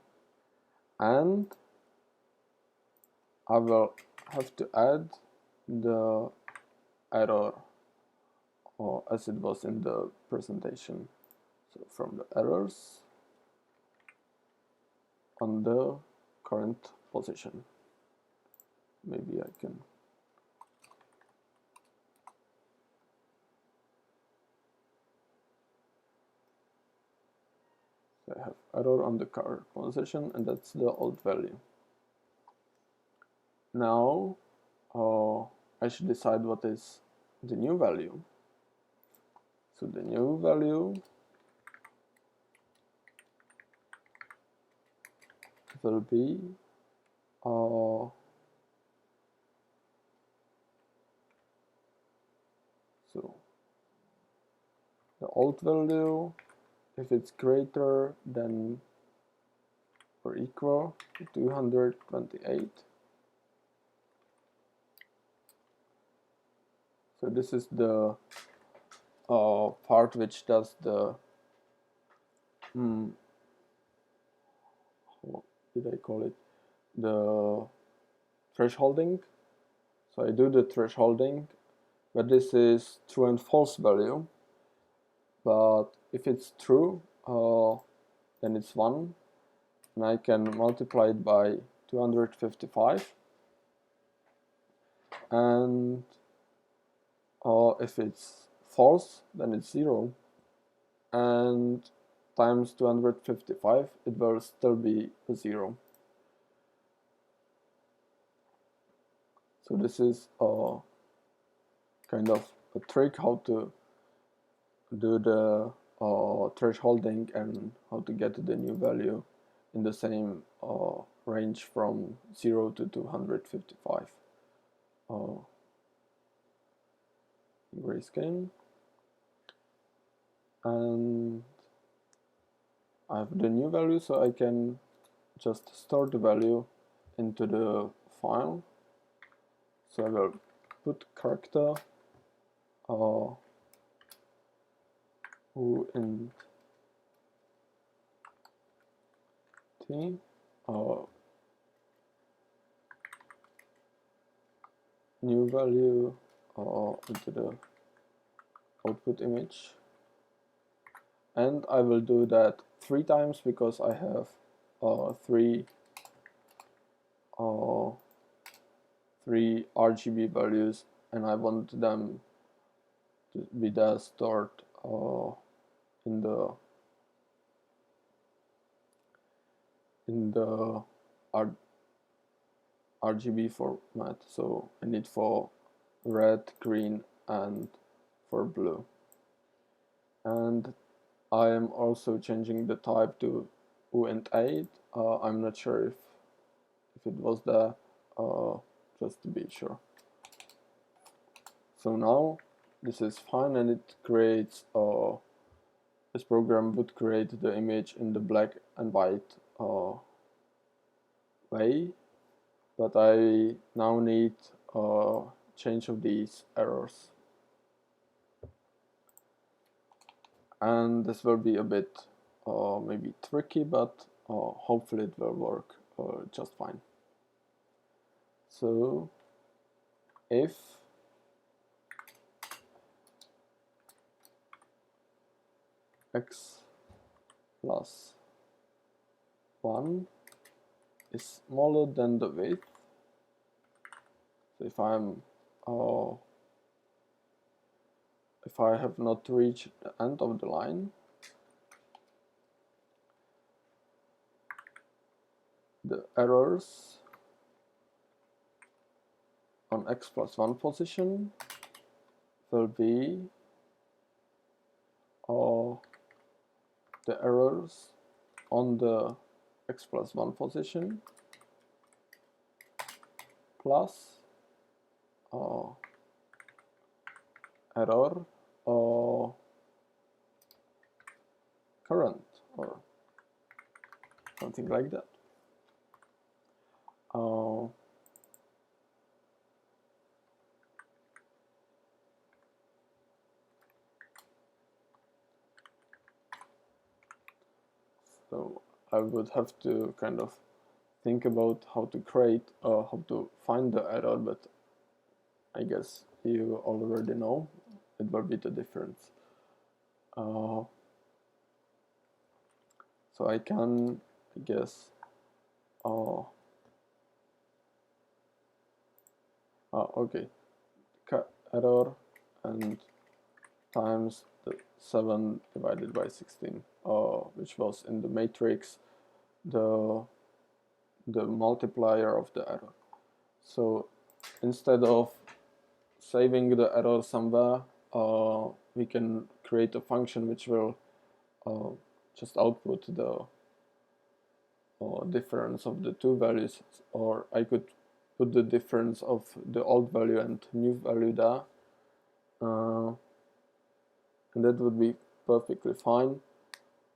And I will have to add the error as it was in the presentation. So from the errors on the current position. maybe I can I have error on the current position, and that's the old value. Now I should decide what is the new value. So the new value will be so the old value, if it's greater than or equal to 228. So this is the part which does the what did I call it? The thresholding. So I do the thresholding, but this is true and false value. But if it's true, then it's 1, and I can multiply it by 255. And if it's false, then it's 0. And times 255, it will still be 0. So this is kind of a trick how to do the thresholding and how to get the new value in the same range from 0 to 255. Grayscale, and I have the new value, so I can just store the value into the file. So I will put character int t new value into the output image, and I will do that 3 times because I have three RGB values, and I want them to be there stored in the RGB format. So I need for red, green, and for blue. And I am also changing the type to uint8. I'm not sure if it was there, just to be sure. So now this is fine, and it creates this program would create the image in the black and white way, but I now need change of these errors, and this will be a bit maybe tricky, but hopefully it will work just fine. So if x plus 1 is smaller than the width, so if I have not reached the end of the line, the errors on x plus 1 position will be the errors on the x plus 1 position plus error current, or something like that. So I would have to kind of think about how to create, how to find the error, but I guess you already know it will be the difference. So I can, I guess, Okay, error and times the 7 divided by 16, which was in the matrix the multiplier of the error. So instead of saving the error somewhere, we can create a function which will just output the difference of the two values, or I could put the difference of the old value and new value there, and that would be perfectly fine,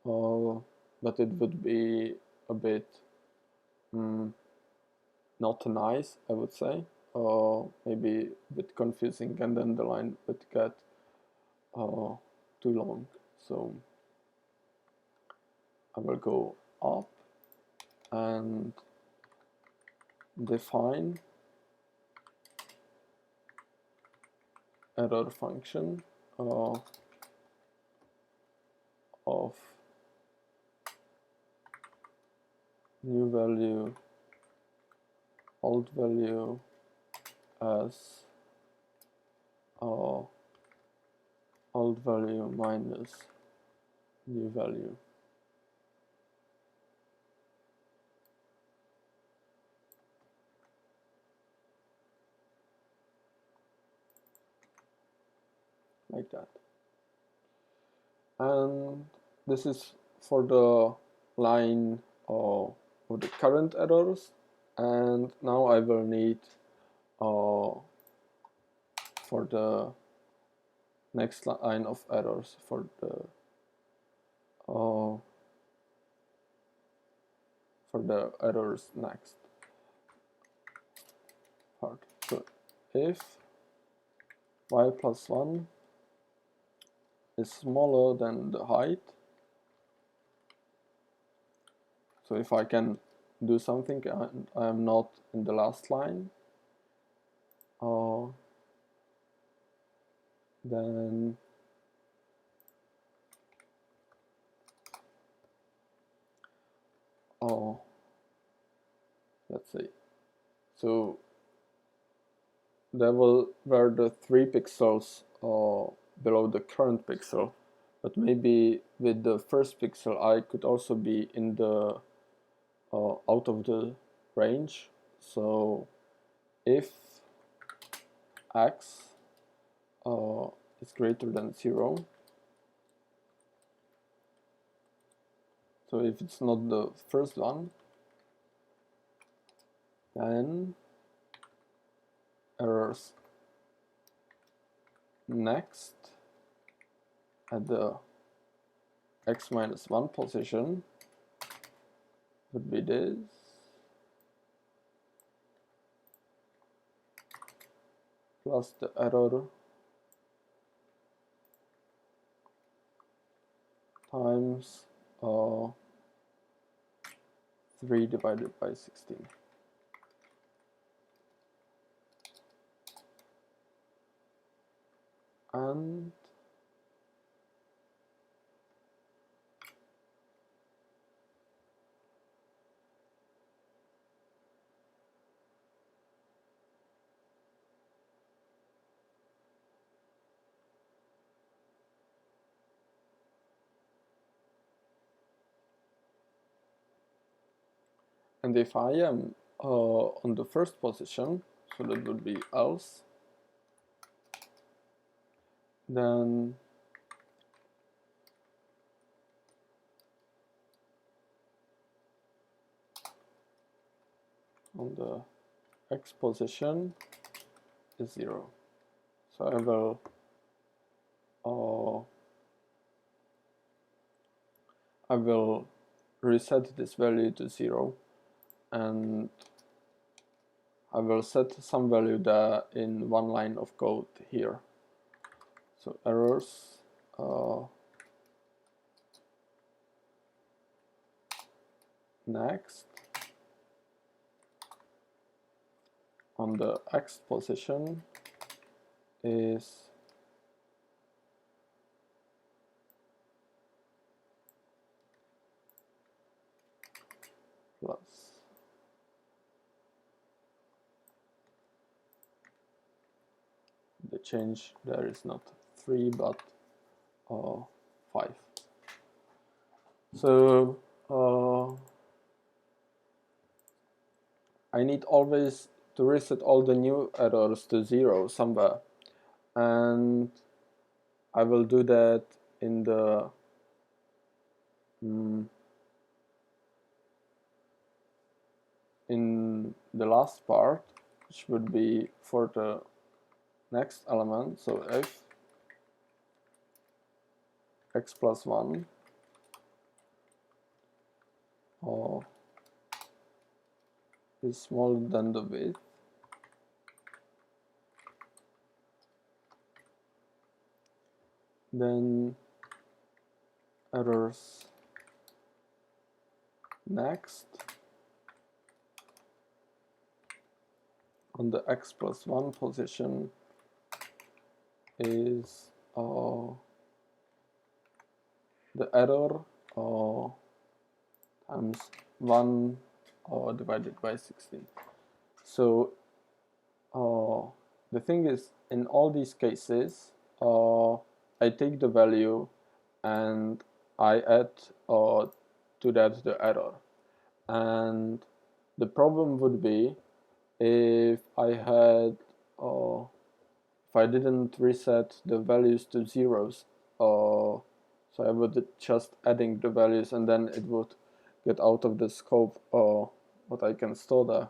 but it would be a bit not nice, I would say, maybe a bit confusing, and then the line would get too long. So I will go up and define error function of new value, old value as old value minus new value. Like that. And this is for the line of the current errors, and now I will need for the next line of errors for the errors next part. So if y plus 1 is smaller than the height, so if I can do something and I am not in the last line, then let's see, so there were the 3 pixels below the current pixel, but maybe with the first pixel I could also be in the out of the range. So if x is greater than 0, so if it's not the first one, then errors next at the x minus 1 position would be this, plus the error times 3 divided by 16. And if I am on the first position, so that would be else, then on the x position is 0. So I will reset this value to 0, and I will set some value there in one line of code here. So errors next on the x position is plus change there is not 3 but 5. So I need always to reset all the new errors to 0 somewhere, and I will do that in the last part, which would be for the next element. So if x plus 1 is smaller than the width, then errors next on the x plus 1 position is the error times 1 divided by 16. So the thing is, in all these cases, I take the value and I add to that the error. And the problem would be if I didn't reset the values to zeros, so I would just adding the values and then it would get out of the scope what I can store there,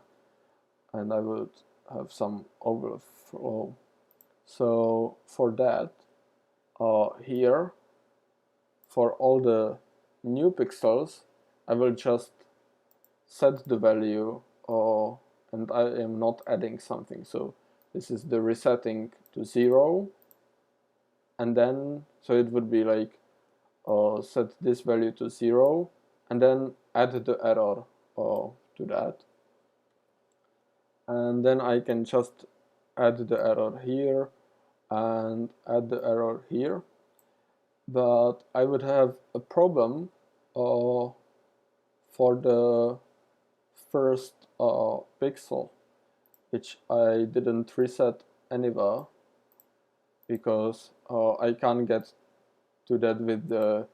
and I would have some overflow. So for that, here, for all the new pixels, I will just set the value and I am not adding something. So this is the resetting to 0, and then so it would be like set this value to 0 and then add the error to that, and then I can just add the error here and add the error here. But I would have a problem for the first pixel, which I didn't reset anywhere, because I can't get to that with the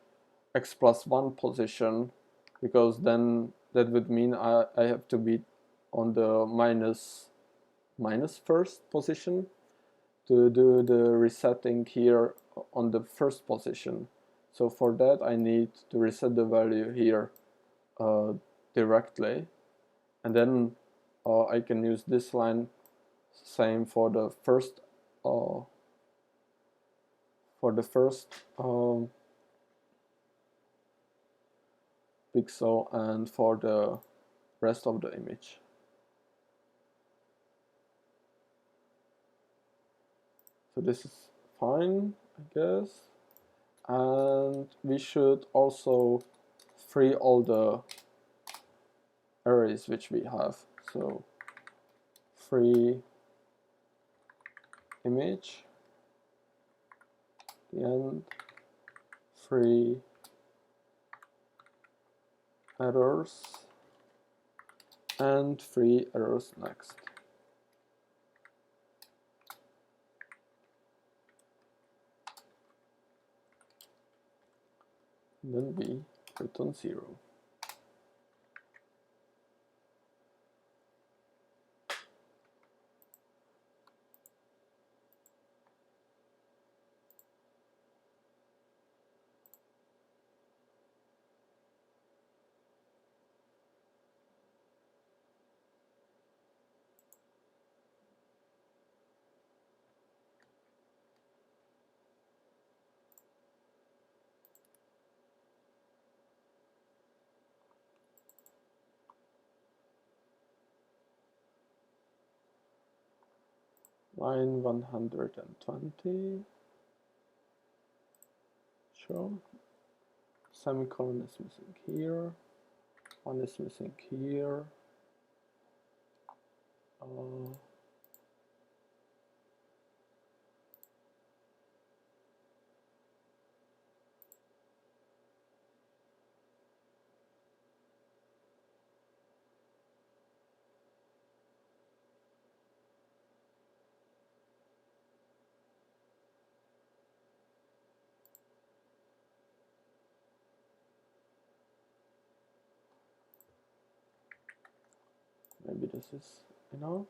x plus 1 position, because then that would mean I have to be on the minus first position to do the resetting here on the first position. So for that I need to reset the value here directly, and then I can use this line, same for the first pixel and for the rest of the image. So this is fine, I guess, and we should also free all the arrays which we have. So free image, the end, free errors, and free errors next. And then we return 0. Line 120, sure. Semicolon is missing here, one is missing here. this is enough.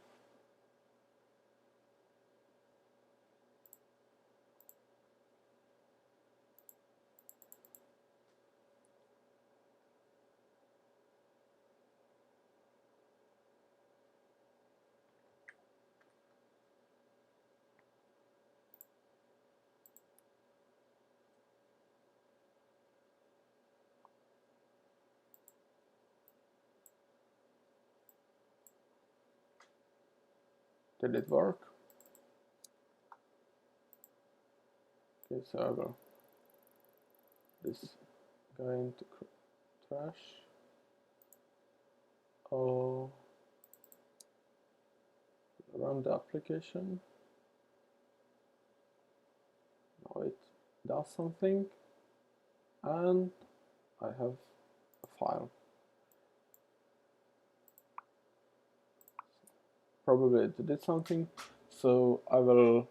Did it work? Okay, so I will this guy into trash. Oh, run the application. Now it does something, and I have a file. Probably it did something, so I will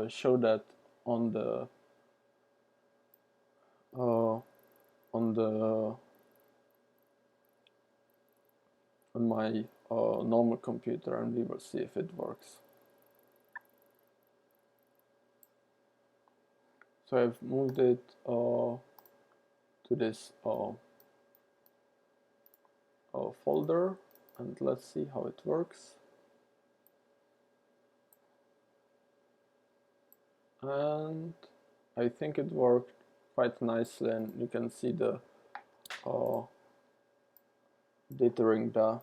show that on the on my normal computer, and we will see if it works. So I've moved it to this folder, and let's see how it works. And I think it worked quite nicely, and you can see the dithering there.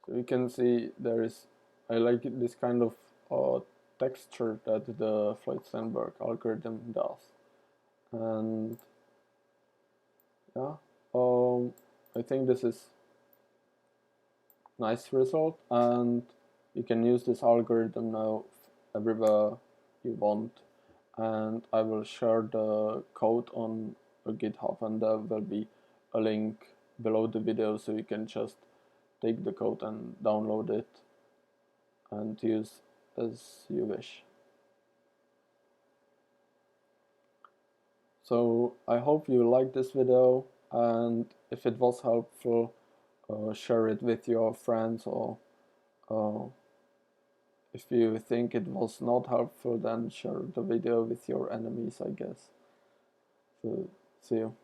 So you can see there is, I like this kind of texture that the Floyd-Steinberg algorithm does. And yeah, I think this is nice result, and you can use this algorithm now everywhere you want. And I will share the code on GitHub, and there will be a link below the video, so you can just take the code and download it and use as you wish. So I hope you liked this video, and if it was helpful, share it with your friends, or if you think it was not helpful, then share the video with your enemies, I guess. So see you.